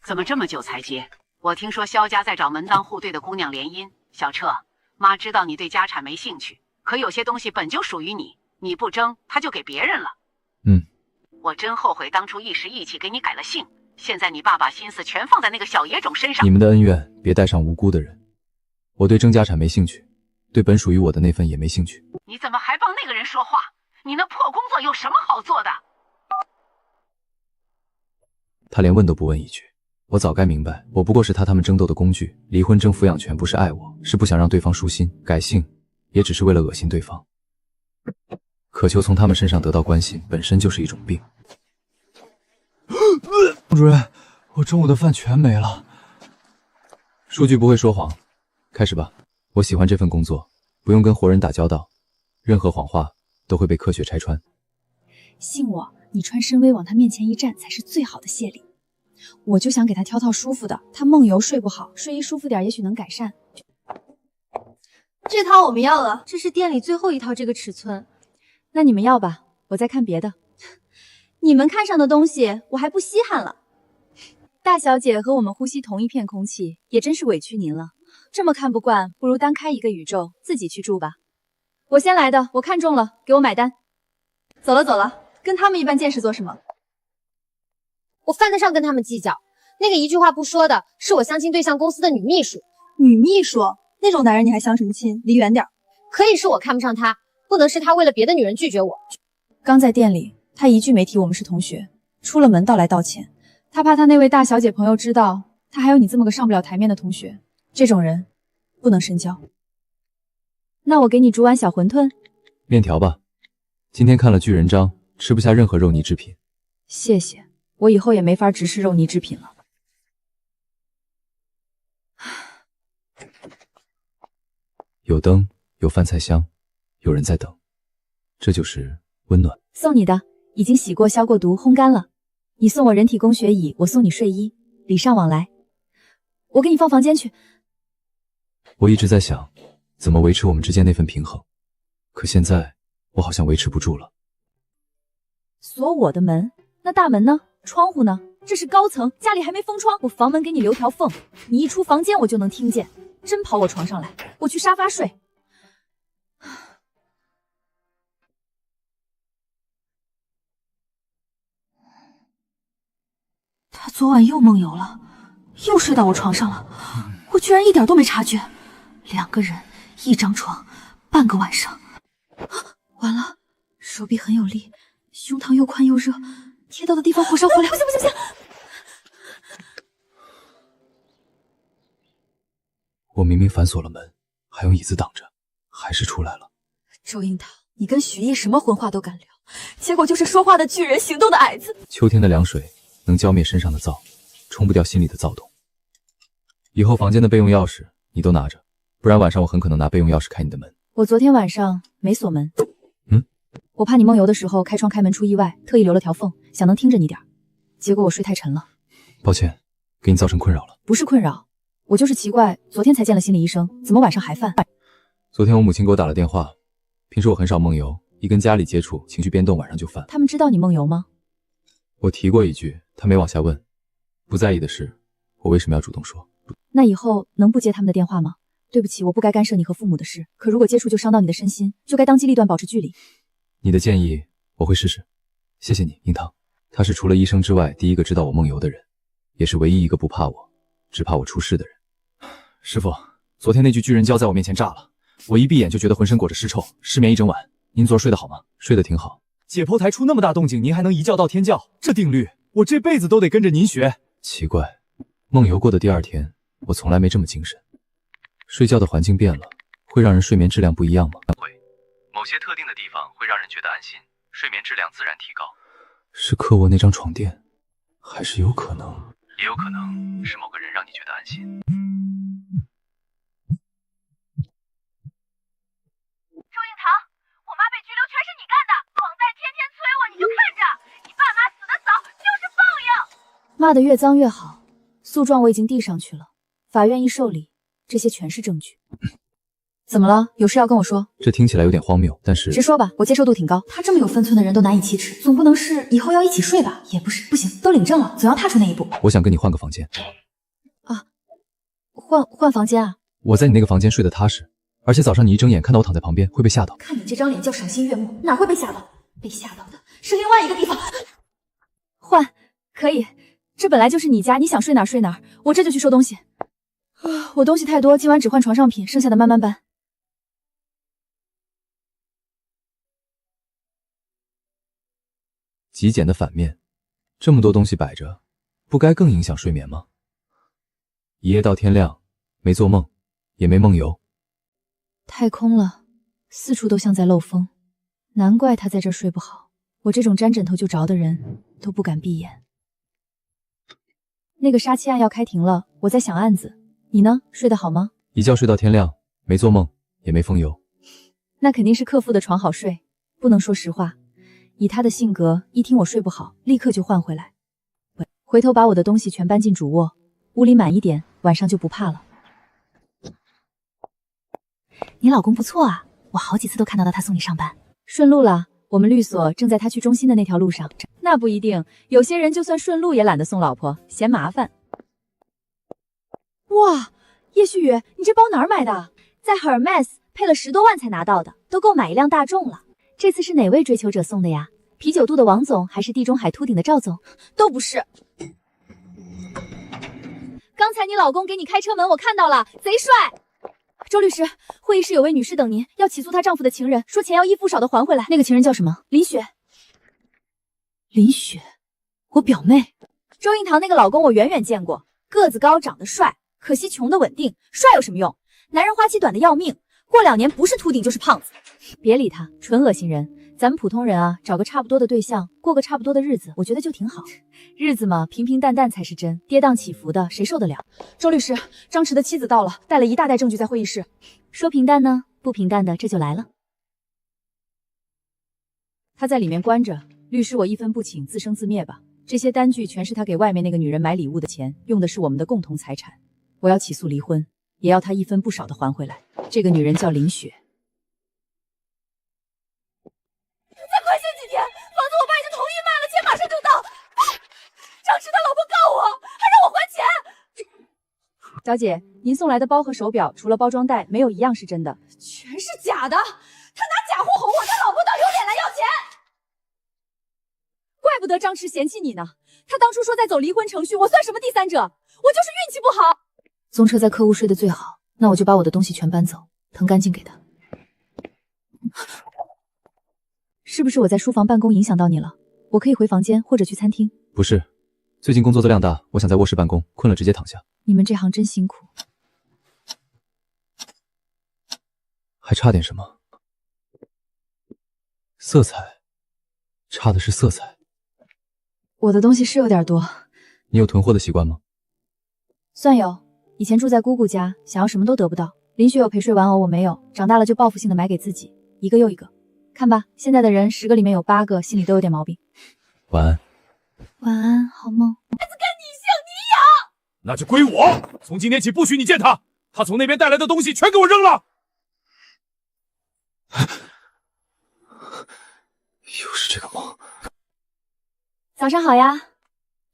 怎么这么久才接？我听说萧家在找门当户对的姑娘联姻。小彻，妈知道你对家产没兴趣，可有些东西本就属于你，你不争，他就给别人了。我真后悔当初一时义气给你改了姓，现在你爸把心思全放在那个小野种身上。你们的恩怨别带上无辜的人。我对争家产没兴趣，对本属于我的那份也没兴趣。你怎么还帮那个人说话？你那破工作有什么好做的？他连问都不问一句，我早该明白，我不过是他们争斗的工具。离婚争抚养权不是爱我，是不想让对方舒心。改姓也只是为了恶心对方。渴求从他们身上得到关心，本身就是一种病。孟主任，我中午的饭全没了。数据不会说谎，开始吧。我喜欢这份工作，不用跟活人打交道，任何谎话都会被科学拆穿。信我，你穿深 V 往他面前一站，才是最好的谢礼。我就想给他挑套舒服的，他梦游睡不好，睡衣舒服点也许能改善。这套我们要了，这是店里最后一套这个尺寸。那你们要吧，我再看别的。你们看上的东西，我还不稀罕了。大小姐和我们呼吸同一片空气，也真是委屈您了。这么看不惯，不如单开一个宇宙，自己去住吧。我先来的，我看中了，给我买单。走了走了，跟他们一般见识做什么？我犯得上跟他们计较。那个一句话不说的，是我相亲对象公司的女秘书。女秘书那种男人你还相什么亲？离远点。可以是我看不上他，不能是他为了别的女人拒绝我。刚在店里，他一句没提我们是同学，出了门倒来道歉。他怕他那位大小姐朋友知道他还有你这么个上不了台面的同学，这种人不能深交。那我给你煮碗小馄饨，面条吧。今天看了巨人章，吃不下任何肉泥制品。谢谢，我以后也没法直视肉泥制品了。有灯，有饭菜香，有人在等，这就是温暖。送你的，已经洗过、消过毒、烘干了。你送我人体工学椅，我送你睡衣，礼尚往来。我给你放房间去。我一直在想，怎么维持我们之间那份平衡，可现在我好像维持不住了。锁我的门，那大门呢？窗户呢？这是高层，家里还没封窗，我房门给你留条缝，你一出房间我就能听见。真跑我床上来，我去沙发睡。他昨晚又梦游了，又睡到我床上了，我居然一点都没察觉。2个人，一张床，半个晚上。完了，手臂很有力，胸膛又宽又热，贴到的地方火烧火燎。不行不行不行！我明明反锁了门，还用椅子挡着，还是出来了。周樱桃，你跟许毅什么荤话都敢聊，结果就是说话的巨人，行动的矮子。秋天的凉水能浇灭身上的燥，冲不掉心里的躁动。以后房间的备用钥匙你都拿着，不然晚上我很可能拿备用钥匙开你的门。我昨天晚上没锁门。我怕你梦游的时候开窗开门出意外，特意留了条缝，想能听着你点。结果我睡太沉了，抱歉，给你造成困扰了。不是困扰，我就是奇怪，昨天才见了心理医生，怎么晚上还犯？昨天我母亲给我打了电话，平时我很少梦游，一跟家里接触，情绪变动，晚上就犯。他们知道你梦游吗？我提过一句，他没往下问。不在意的是，我为什么要主动说？那以后能不接他们的电话吗？对不起，我不该干涉你和父母的事，可如果接触就伤到你的身心，就该当机立断，保持距离。你的建议我会试试，谢谢你，樱桃。他是除了医生之外第一个知道我梦游的人，也是唯一一个不怕我，只怕我出事的人。师傅，昨天那具巨人胶在我面前炸了，我一闭眼就觉得浑身裹着尸臭，失眠一整晚。您昨儿睡得好吗？睡得挺好。解剖台出那么大动静，您还能一觉到天亮，这定律我这辈子都得跟着您学。奇怪，梦游过的第2天，我从来没这么精神。睡觉的环境变了，会让人睡眠质量不一样吗？会，某些特定的地方会让人觉得安心，睡眠质量自然提高。是客卧那张床垫，还是有可能？也有可能是某个人让你觉得安心。周樱桃，我妈被拘留全是你干的，网贷天天催我，你就看着，你爸妈死得早就是报应。骂得越脏越好，诉状我已经递上去了，法院一受理，这些全是证据。怎么了？有事要跟我说？这听起来有点荒谬，但是直说吧，我接受度挺高。他这么有分寸的人都难以启齿，总不能是以后要一起睡吧？也不是，不行，都领证了，总要踏出那一步。我想跟你换个房间。啊，换房间啊？我在你那个房间睡得踏实，而且早上你一睁眼看到我躺在旁边会被吓到。看你这张脸叫赏心悦目，哪会被吓到？被吓到的是另外一个地方。换可以，这本来就是你家，你想睡哪儿睡哪儿，我这就去收东西。我东西太多，今晚只换床上品，剩下的慢慢搬。极简的反面，这么多东西摆着，不该更影响睡眠吗？一夜到天亮，没做梦，也没梦游。太空了，四处都像在漏风，难怪他在这儿睡不好。我这种沾枕头就着的人都不敢闭眼。那个杀妻案要开庭了，我在想案子。你呢？睡得好吗？一觉睡到天亮，没做梦，也没风游。那肯定是克夫的床好睡，不能说实话。以他的性格，一听我睡不好，立刻就换回来。回头把我的东西全搬进主卧，屋里满一点，晚上就不怕了。你老公不错啊，我好几次都看到他送你上班，顺路了。我们律所正在他去中心的那条路上。那不一定，有些人就算顺路也懒得送老婆，嫌麻烦。哇，叶旭宇，你这包哪儿买的？在 Hermes 配了10多万才拿到的，都够买一辆大众了。这次是哪位追求者送的呀？啤酒肚的王总还是地中海秃顶的赵总？都不是。刚才你老公给你开车门，我看到了，贼帅。周律师，会议室有位女士等您，要起诉她丈夫的情人，说钱要一付少的还回来。那个情人叫什么？林雪。林雪，我表妹。周印堂那个老公我远远见过，个子高，长得帅，可惜穷的稳定。帅有什么用？男人花期短的要命，过2年不是秃顶就是胖子。别理他，纯恶心人。咱们普通人啊，找个差不多的对象，过个差不多的日子，我觉得就挺好。日子嘛，平平淡淡才是真，跌宕起伏的，谁受得了？周律师，张弛的妻子到了，带了一大袋证据在会议室。说平淡呢？不平淡的这就来了。他在里面关着，律师我一分不请，自生自灭吧。这些单据全是他给外面那个女人买礼物的钱，用的是我们的共同财产。我要起诉离婚，也要他一分不少的还回来。这个女人叫林雪。再快些几天，房子我爸已经同意卖了，钱马上就到。张弛他老婆告我，还让我还钱。小姐，您送来的包和手表，除了包装袋，没有一样是真的，全是假的。他拿假货哄我，他老婆倒有脸来要钱。怪不得张弛嫌弃你呢，他当初说在走离婚程序，我算什么第三者？我就是运气不好。宗彻在客户睡得最好，那我就把我的东西全搬走，腾干净给他。是不是我在书房办公影响到你了？我可以回房间或者去餐厅。不是，最近工作的量大，我想在卧室办公，困了直接躺下。你们这行真辛苦。还差点什么？色彩，差的是色彩。我的东西是有点多。你有囤货的习惯吗？算有，以前住在姑姑家，想要什么都得不到。林雪有陪睡玩偶，我没有，长大了就报复性的买给自己，一个又一个。看吧，现在的人10个里面有8个心里都有点毛病。晚安。晚安，好梦。孩子跟你姓你养，那就归我。从今天起不许你见他，他从那边带来的东西全给我扔了。又是这个梦。早上好呀。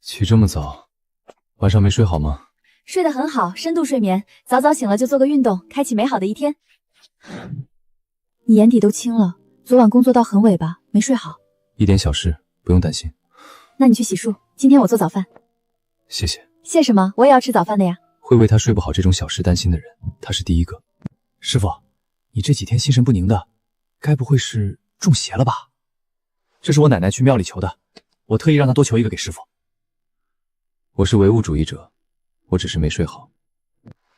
起这么早，晚上没睡好吗？睡得很好，深度睡眠，早早醒了就做个运动，开启美好的一天。你眼底都青了，昨晚工作到很尾吧，没睡好。一点小事，不用担心。那你去洗漱，今天我做早饭。谢谢。谢什么？我也要吃早饭的呀。会为他睡不好这种小事担心的人，他是第一个。师傅，你这几天心神不宁的，该不会是中邪了吧？这是我奶奶去庙里求的，我特意让她多求一个给师傅。我是唯物主义者，我只是没睡好。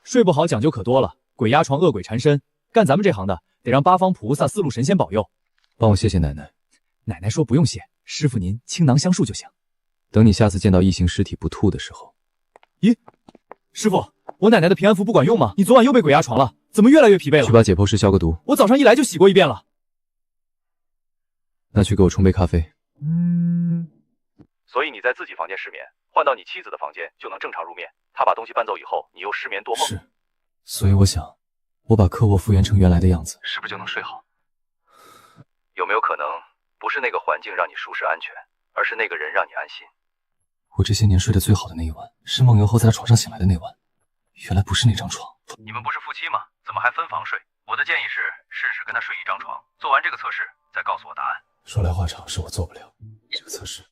睡不好讲究可多了，鬼压床，恶鬼缠身，干咱们这行的得让八方菩萨、四路神仙保佑。帮我谢谢奶奶。奶奶说不用谢，师傅您倾囊相授就行。等你下次见到异形尸体不吐的时候。咦，师傅，我奶奶的平安符不管用吗？你昨晚又被鬼压床了，怎么越来越疲惫了？去把解剖师消个毒。我早上一来就洗过一遍了。那去给我冲杯咖啡。所以你在自己房间失眠，换到你妻子的房间就能正常入眠。她把东西搬走以后，你又失眠多梦。是，所以我想，我把客卧复原成原来的样子，是不是就能睡好？有没有可能，不是那个环境让你舒适安全，而是那个人让你安心？我这些年睡得最好的那一晚，是梦游后在他床上醒来的那晚。原来不是那张床。你们不是夫妻吗？怎么还分房睡？我的建议是试试跟他睡一张床，做完这个测试再告诉我答案。说来话长，是我做不了这个测试。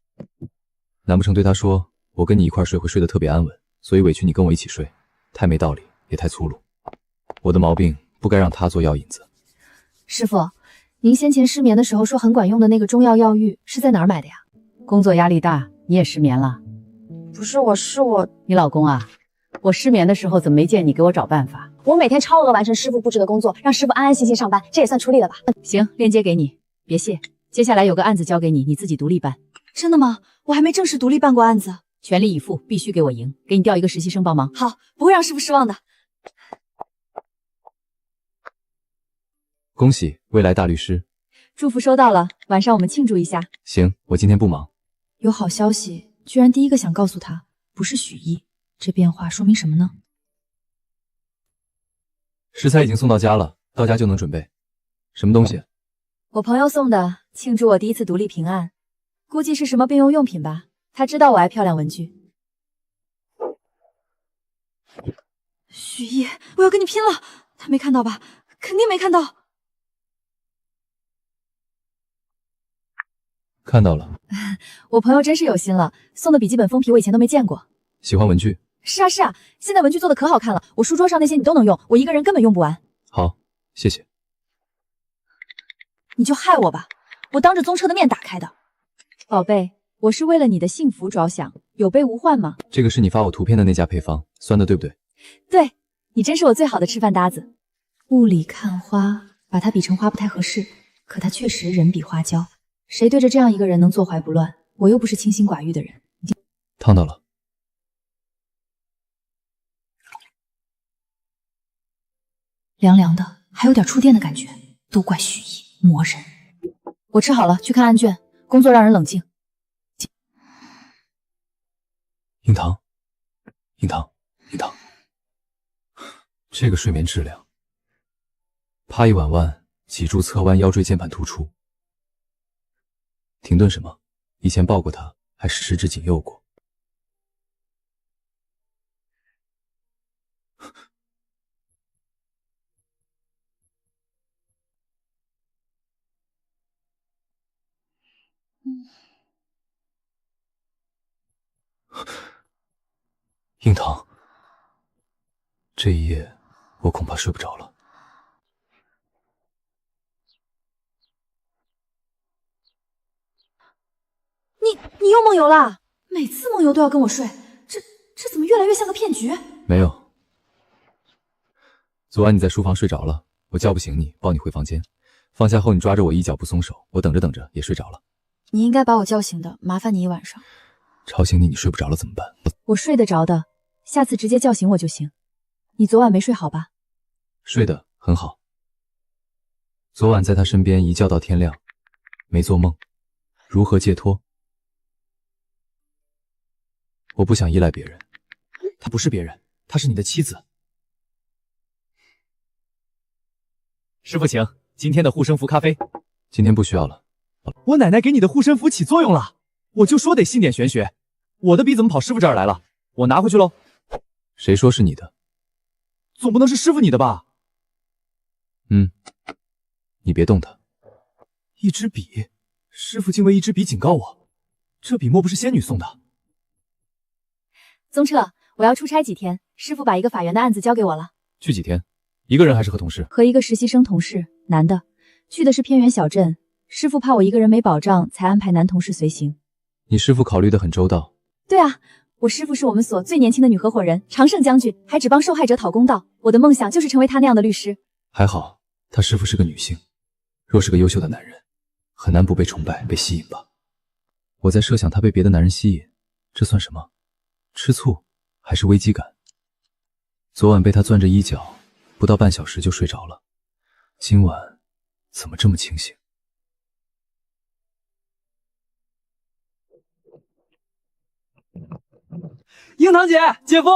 难不成对他说我跟你一块睡会睡得特别安稳，所以委屈你跟我一起睡？太没道理，也太粗鲁。我的毛病不该让他做药引子。师傅，您先前失眠的时候说很管用的那个中药药浴是在哪儿买的呀？工作压力大，你也失眠了？不是我，是我，你老公啊？我失眠的时候怎么没见你给我找办法？我每天超额完成师傅布置的工作，让师傅安安心心上班，这也算出力了吧？行，链接给你，别谢。接下来有个案子交给你，你自己独立办。真的吗？我还没正式独立办过案子。全力以赴，必须给我赢。给你调一个实习生帮忙。好，不会让师傅失望的。恭喜未来大律师。祝福收到了，晚上我们庆祝一下。行，我今天不忙。有好消息，居然第一个想告诉他，不是许毅。这变化说明什么呢？食材已经送到家了，到家就能准备。什么东西？我朋友送的，庆祝我第一次独立平安，估计是什么备用用品吧。他知道我爱漂亮文具。许毅，我要跟你拼了！他没看到吧？肯定没看到。看到了。我朋友真是有心了，送的笔记本封皮我以前都没见过。喜欢文具？是啊是啊，现在文具做的可好看了，我书桌上那些你都能用，我一个人根本用不完。好，谢谢。你就害我吧，我当着宗彻的面打开的。宝贝，我是为了你的幸福着想，有备无患嘛。这个是你发我图片的那家配方，酸的对不对？对，你真是我最好的吃饭搭子。雾里看花，把它比成花不太合适，可它确实人比花娇。谁对着这样一个人能坐怀不乱？我又不是清心寡欲的人。烫到了。凉凉的，还有点触电的感觉，都怪许毅魔人。我吃好了，去看案卷，工作让人冷静。樱桃，樱桃，樱桃，这个睡眠质量，趴一晚弯，脊柱侧弯，腰椎间盘突出。停顿什么？以前抱过他，还十指紧右过。樱桃，这一夜我恐怕睡不着了。你又梦游了？每次梦游都要跟我睡，这怎么越来越像个骗局？没有，昨晚你在书房睡着了，我叫不醒你，抱你回房间，放下后你抓着我一脚不松手，我等着等着也睡着了。你应该把我叫醒的，麻烦你一晚上。吵醒你，你睡不着了怎么办？我睡得着的，下次直接叫醒我就行。你昨晚没睡好吧？睡得很好。昨晚在他身边一觉到天亮，没做梦，如何解脱？我不想依赖别人。她不是别人，她是你的妻子。师傅请，今天的护身符咖啡。今天不需要了。我奶奶给你的护身符起作用了，我就说得信点玄学。我的笔怎么跑师傅这儿来了？我拿回去喽。谁说是你的？总不能是师傅你的吧？你别动它。一支笔，师傅竟为一支笔警告我，这笔莫不是仙女送的？宗彻，我要出差几天，师傅把一个法院的案子交给我了。去几天？一个人还是和同事？和一个实习生同事，男的。去的是偏远小镇，师傅怕我一个人没保障，才安排男同事随行。你师傅考虑得很周到。对啊，我师傅是我们所最年轻的女合伙人，常胜将军，还只帮受害者讨公道。我的梦想就是成为他那样的律师。还好，他师傅是个女性，若是个优秀的男人，很难不被崇拜、被吸引吧。我在设想他被别的男人吸引，这算什么？吃醋还是危机感？昨晚被他攥着衣角，不到半小时就睡着了，今晚怎么这么清醒？樱桃姐，姐夫，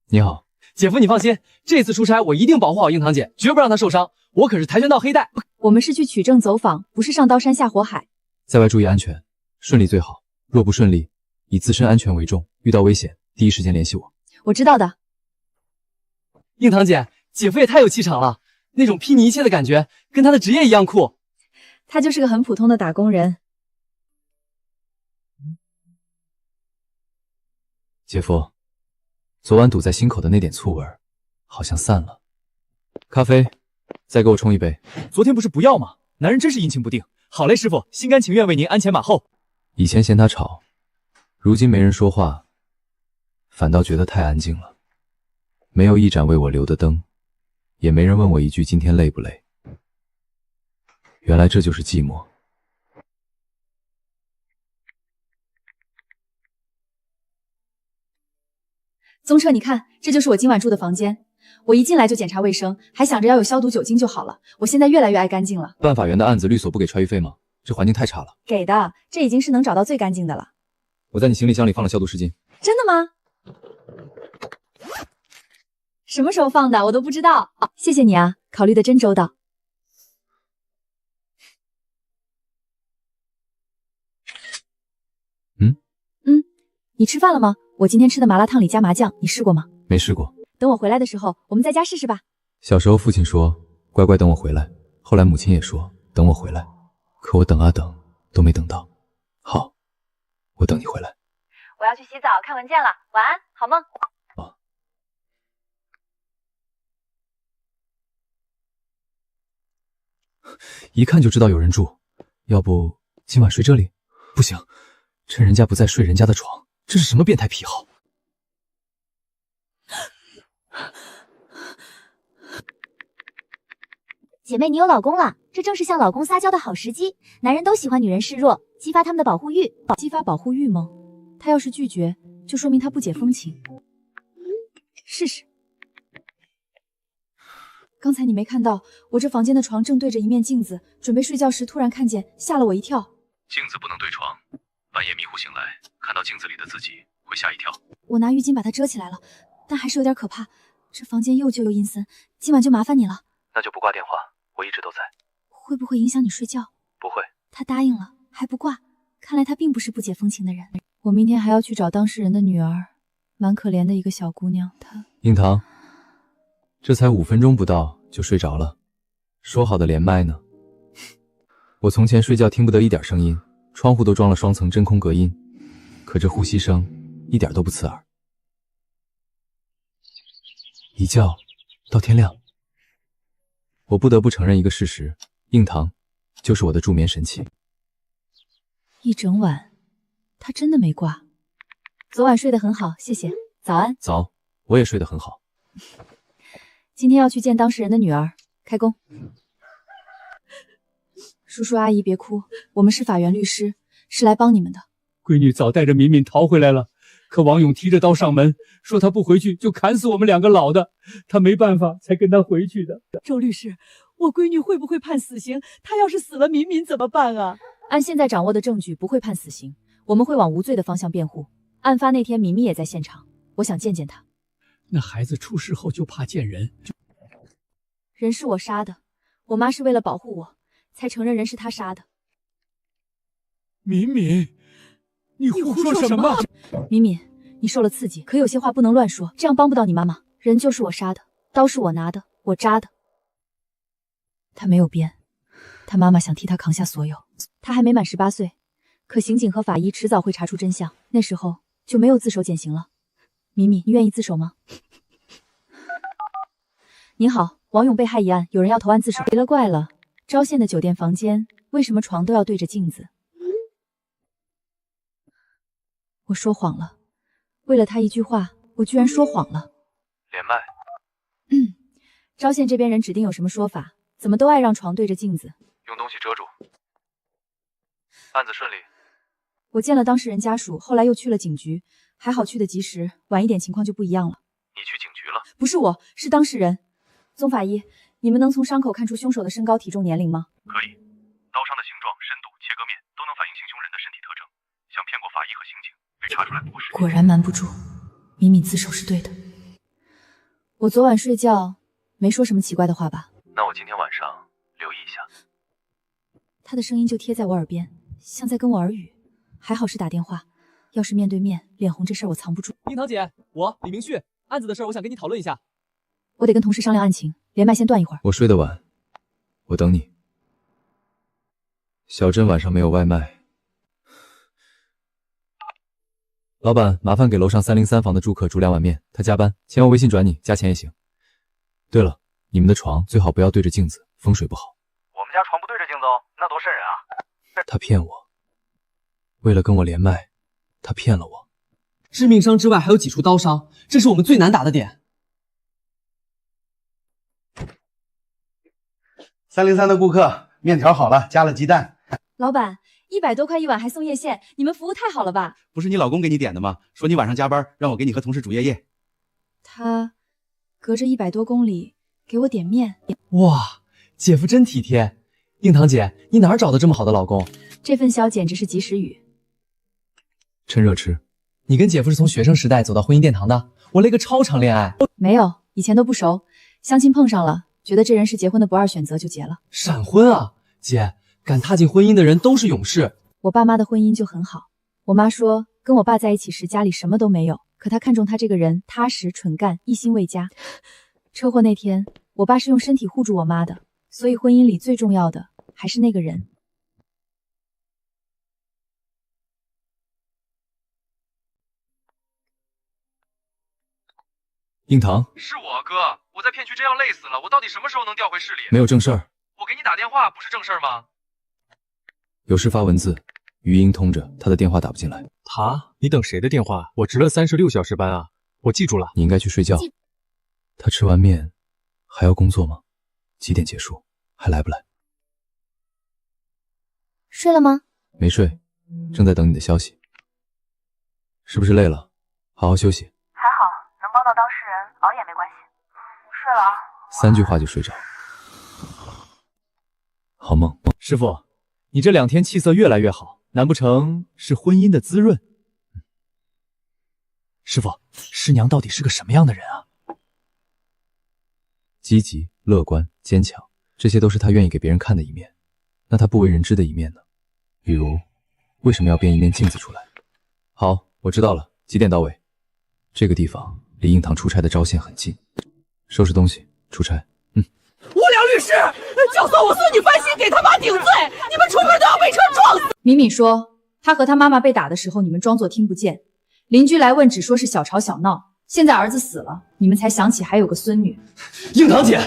你好。姐夫你放心，这次出差我一定保护好樱桃姐，绝不让她受伤。我可是跆拳道黑带。我们是去取证走访，不是上刀山下火海。在外注意安全，顺利最好。若不顺利，以自身安全为重，遇到危险第一时间联系我。我知道的。樱桃姐，姐夫也太有气场了，那种睥睨一切的感觉，跟他的职业一样酷。他就是个很普通的打工人。姐夫，昨晚堵在心口的那点醋味儿，好像散了。咖啡，再给我冲一杯。昨天不是不要吗？男人真是阴晴不定。好嘞，师傅，心甘情愿为您鞍前马后。以前嫌他吵，如今没人说话，反倒觉得太安静了。没有一盏为我留的灯，也没人问我一句今天累不累。原来这就是寂寞。宗彻，你看，这就是我今晚住的房间。我一进来就检查卫生，还想着要有消毒酒精就好了。我现在越来越爱干净了。办法员的案子律所不给揣预费吗？这环境太差了。给的，这已经是能找到最干净的了。我在你行李箱里放了消毒湿巾。真的吗？什么时候放的？我都不知道。哦，谢谢你啊，考虑的真周到。你吃饭了吗？我今天吃的麻辣烫里加麻酱，你试过吗？没试过。等我回来的时候，我们在家试试吧。小时候父亲说乖乖等我回来，后来母亲也说等我回来，可我等啊等都没等到。好，我等你回来。我要去洗澡看文件了，晚安，好梦。一看就知道有人住，要不今晚睡这里？不行，趁人家不在睡人家的床，这是什么变态癖好？姐妹，你有老公了，这正是向老公撒娇的好时机。男人都喜欢女人示弱，激发他们的保护欲。激发保护欲吗？他要是拒绝，就说明他不解风情。试试。刚才你没看到，我这房间的床正对着一面镜子，准备睡觉时突然看见，吓了我一跳。镜子不能对床，半夜迷糊醒来，看到镜子里的自己会吓一跳。我拿浴巾把它遮起来了，但还是有点可怕。这房间又旧又阴森，今晚就麻烦你了。那就不挂电话，我一直都在。会不会影响你睡觉？不会。他答应了，还不挂，看来他并不是不解风情的人。我明天还要去找当事人的女儿，蛮可怜的一个小姑娘。她樱桃，这才5分钟不到就睡着了，说好的连麦呢？我从前睡觉听不得一点声音，窗户都装了双层真空隔音，可这呼吸声一点都不刺耳。一觉到天亮，我不得不承认一个事实，硬糖就是我的助眠神器。一整晚，他真的没挂。昨晚睡得很好，谢谢。早安。早，我也睡得很好。今天要去见当事人的女儿，开工。叔叔阿姨别哭，我们是法院律师，是来帮你们的。闺女早带着敏敏逃回来了，可王勇提着刀上门，说他不回去就砍死我们2个老的，他没办法才跟他回去的。周律师，我闺女会不会判死刑？她要是死了，敏敏怎么办啊？按现在掌握的证据，不会判死刑，我们会往无罪的方向辩护。案发那天，敏敏也在现场，我想见见她。那孩子出事后就怕见人，人是我杀的，我妈是为了保护我，才承认人是她杀的。敏敏，你胡说什么？敏敏，你受了刺激，可有些话不能乱说，这样帮不到你妈妈。人就是我杀的，刀是我拿的，我扎的。他没有编，他妈妈想替他扛下所有。他还没满18岁，可刑警和法医迟早会查出真相，那时候就没有自首减刑了。敏敏，你愿意自首吗？您好，王勇被害一案，有人要投案自首。奇了怪了，昭县的酒店房间为什么床都要对着镜子？我说谎了，为了他一句话，我居然说谎了。连麦。昭县这边人指定有什么说法，怎么都爱让床对着镜子。用东西遮住。案子顺利。我见了当事人家属，后来又去了警局，还好去得及时，晚一点情况就不一样了。你去警局了？不是我，是当事人。宗法医，你们能从伤口看出凶手的身高、体重、年龄吗？可以，刀伤的形状、深度、切割面都能反映行凶人的身体特征，想骗过法医和刑警，被查出来不过是。果然瞒不住，敏敏自首是对的。我昨晚睡觉没说什么奇怪的话吧？那我今天晚上留意一下。他的声音就贴在我耳边，像在跟我耳语。还好是打电话，要是面对面，脸红这事儿我藏不住。樱桃姐，我李明旭，案子的事儿我想跟你讨论一下。我得跟同事商量案情，连麦先断一会儿。我睡得晚，我等你。小珍晚上没有外卖。老板，麻烦给楼上303房的住客煮2碗面，他加班，钱我微信转你，加钱也行。对了，你们的床最好不要对着镜子，风水不好。我们家床不对着镜子哦，那多瘆人啊！他骗我，为了跟我连麦，他骗了我。致命伤之外还有几处刀伤，这是我们最难打的点。303的顾客，面条好了，加了鸡蛋。老板，100多块1碗还送叶县，你们服务太好了吧？不是你老公给你点的吗？说你晚上加班，让我给你和同事煮夜夜。他隔着100多公里给我点面。哇，姐夫真体贴。樱桃姐，你哪儿找的这么好的老公？这份小简直是及时雨。趁热吃。你跟姐夫是从学生时代走到婚姻殿堂的，我来个超长恋爱。没有，以前都不熟，相亲碰上了，觉得这人是结婚的不二选择，就结了。闪婚啊，姐，敢踏进婚姻的人都是勇士。我爸妈的婚姻就很好，我妈说跟我爸在一起时家里什么都没有，可她看中他这个人踏实纯干，一心为家。车祸那天，我爸是用身体护住我妈的，所以婚姻里最重要的还是那个人。硬糖，是我哥，我在片区真要累死了，我到底什么时候能调回市里？没有正事儿。我给你打电话不是正事儿吗？有事发文字，语音通着，他的电话打不进来。你等谁的电话？我值了36小时班啊，我记住了。你应该去睡觉。他吃完面还要工作吗？几点结束？还来不来？睡了吗？没睡，正在等你的消息。是不是累了？好好休息。还好，能帮到当事人，熬也没关系。睡了啊。3句话就睡着。好梦。师傅，你这2天气色越来越好，难不成是婚姻的滋润？师傅，师娘到底是个什么样的人啊？积极、乐观、坚强，这些都是他愿意给别人看的一面。那他不为人知的一面呢？比如，为什么要编一面镜子出来？好，我知道了，几点到位？这个地方离硬糖出差的招线很近。收拾东西，出差。无良律师，就算我孙女翻新给他妈顶罪，你们出门都要被车撞死。敏敏说，他和他妈妈被打的时候，你们装作听不见。邻居来问，只说是小吵小闹。现在儿子死了，你们才想起还有个孙女。硬糖姐，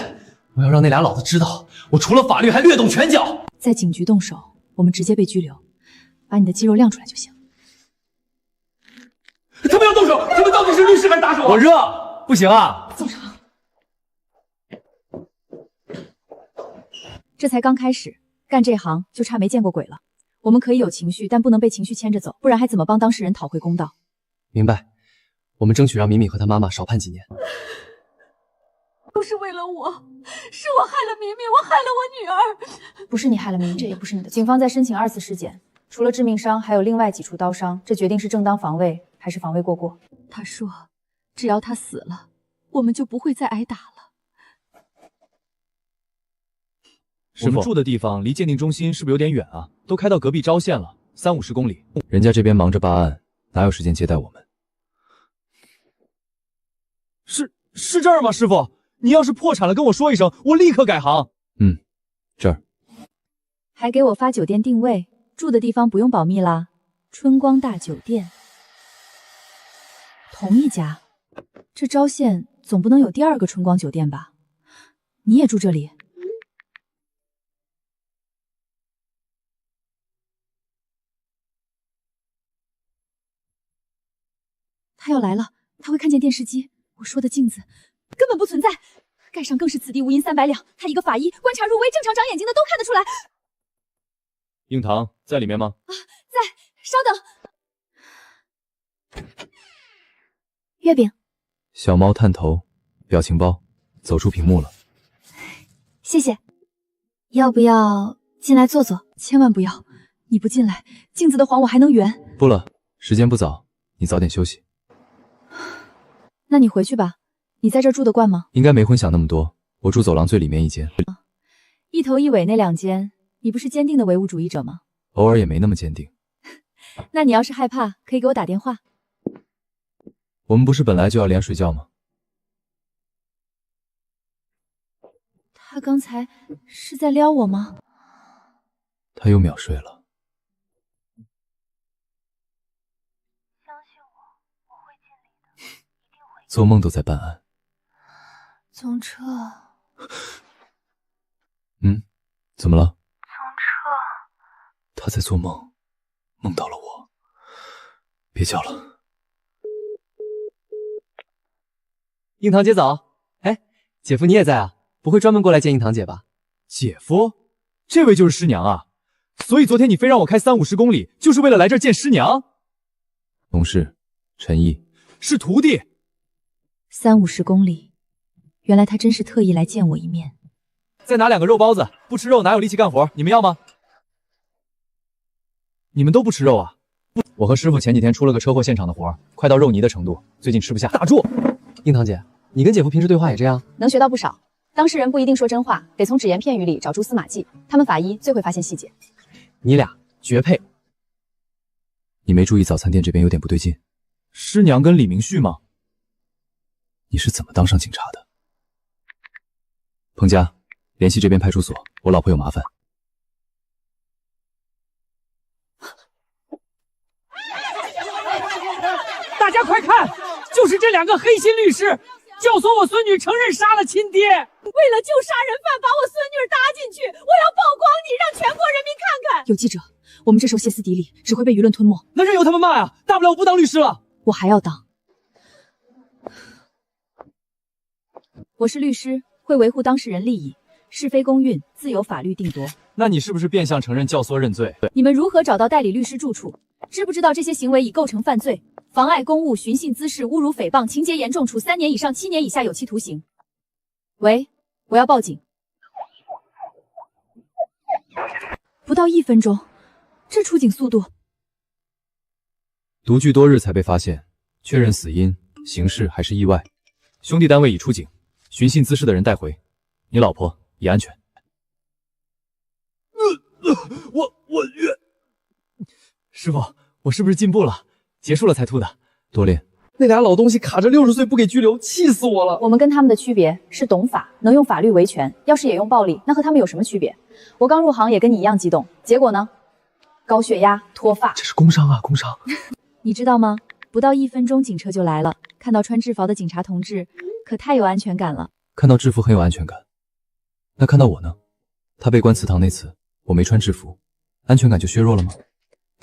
我要让那俩老子知道，我除了法律还略懂拳脚。在警局动手，我们直接被拘留，把你的肌肉亮出来就行。他们要动手，他们到底是律师还是打手？我热，不行啊！走上。这才刚开始，干这行就差没见过鬼了。我们可以有情绪，但不能被情绪牵着走，不然还怎么帮当事人讨回公道？明白，我们争取让敏敏和她妈妈少判几年。都是为了我，是我害了敏敏，我害了我女儿。不是你害了敏敏，这也不是你的。警方在申请2次尸检，除了致命伤，还有另外几处刀伤，这决定是正当防卫还是防卫过过。他说，只要他死了，我们就不会再挨打了。我们住的地方离鉴定中心是不是有点远啊？都开到隔壁招县了，30-50公里。人家这边忙着办案，哪有时间接待我们？是这儿吗，师傅？你要是破产了，跟我说一声，我立刻改行。这儿。还给我发酒店定位，住的地方不用保密啦。春光大酒店，同一家。这招县总不能有第2个春光酒店吧？你也住这里？他要来了，他会看见电视机。我说的镜子根本不存在，盖上更是此地无银300两。他一个法医，观察入微，正常长眼睛的都看得出来。硬糖在里面吗？在，稍等。月饼。小猫探头，表情包，走出屏幕了。谢谢。要不要进来坐坐？千万不要，你不进来，镜子的谎我还能圆。不了，时间不早，你早点休息。那你回去吧，你在这儿住得惯吗？应该没混想那么多，我住走廊最里面一间。一头一尾那2间，你不是坚定的唯物主义者吗？偶尔也没那么坚定。那你要是害怕，可以给我打电话。我们不是本来就要连睡觉吗？他刚才是在撩我吗？他又秒睡了。相信我，我会尽力的，一定会。做梦都在办案。宗彻，怎么了？宗彻，他在做梦，梦到了我。别叫了。樱桃姐早。哎，姐夫你也在啊？不会专门过来见樱桃姐吧？姐夫，这位就是师娘啊。所以昨天你非让我开30-50公里，就是为了来这儿见师娘？同事陈毅是徒弟。30-50公里，原来他真是特意来见我一面。再拿2个肉包子，不吃肉哪有力气干活？你们要吗？你们都不吃肉啊？我和师傅前几天出了个车祸现场的活，快到肉泥的程度，最近吃不下。打住！樱桃姐，你跟姐夫平时对话也这样？能学到不少。当事人不一定说真话，得从只言片语里找蛛丝马迹。他们法医最会发现细节。你俩绝配。你没注意早餐店这边有点不对劲？师娘跟李明旭吗？你是怎么当上警察的？彭佳，联系这边派出所，我老婆有麻烦。大家快看，就是这2个黑心律师教唆我孙女承认杀了亲爹。为了救杀人犯，把我孙女搭进去，我要曝光你，让全国人民看看。有记者，我们这时候歇斯底里，只会被舆论吞没。那任由他们骂呀，大不了我不当律师了。我还要当。我是律师，会维护当事人利益，是非公允自有法律定夺。那你是不是变相承认教唆认罪？你们如何找到代理律师住处？知不知道这些行为已构成犯罪？妨碍公务、寻衅滋事、侮辱、诽谤，情节严重，处3年以上7年以下有期徒刑。喂，我要报警。不到1分钟，这出警速度。独居多日才被发现，确认死因、刑事还是意外。兄弟单位已出警，寻衅滋事的人带回，你老婆已安全。师傅，我是不是进步了？结束了才吐的。多练。那俩老东西卡着60岁不给拘留，气死我了。我们跟他们的区别是懂法，能用法律维权。要是也用暴力，那和他们有什么区别？我刚入行也跟你一样激动，结果呢？高血压、脱发。这是工伤啊，工伤。你知道吗？不到1分钟，警车就来了。看到穿制服的警察同志，可太有安全感了。看到制服很有安全感。那看到我呢？他被关祠堂那次，我没穿制服，安全感就削弱了吗？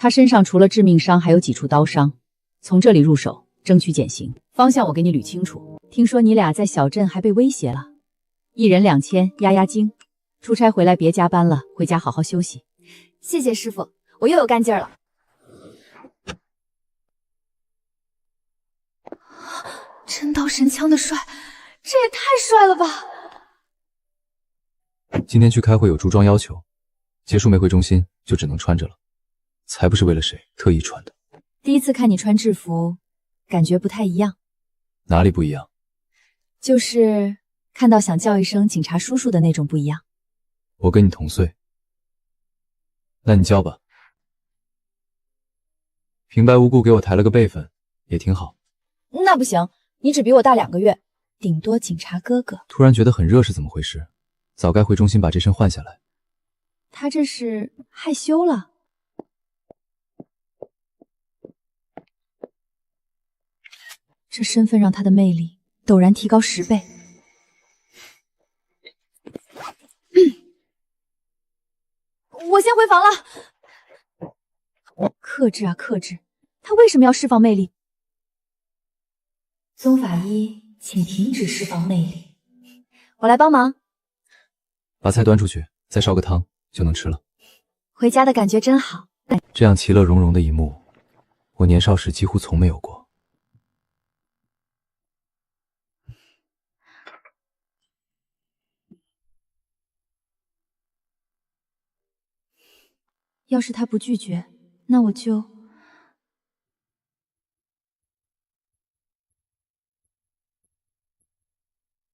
他身上除了致命伤，还有几处刀伤，从这里入手，争取减刑。方向我给你捋清楚。听说你俩在小镇还被威胁了，1人2000，压压惊。出差回来别加班了，回家好好休息。谢谢师傅，我又有干劲儿了。真刀神枪的帅，这也太帅了吧！今天去开会有着装要求，结束没回中心就只能穿着了，才不是为了谁特意穿的。第一次看你穿制服，感觉不太一样。哪里不一样？就是看到想叫一声警察叔叔的那种不一样。我跟你同岁，那你叫吧。平白无故给我抬了个辈分，也挺好。那不行，你只比我大2个月，顶多警察哥哥。突然觉得很热是怎么回事？早该回中心把这身换下来。他这是害羞了。这身份让他的魅力陡然提高10倍。我先回房了。克制啊克制，他为什么要释放魅力？宗法医，请停止释放魅力。我来帮忙。把菜端出去，再烧个汤就能吃了。回家的感觉真好。这样其乐融融的一幕，我年少时几乎从没有过。要是他不拒绝，那我就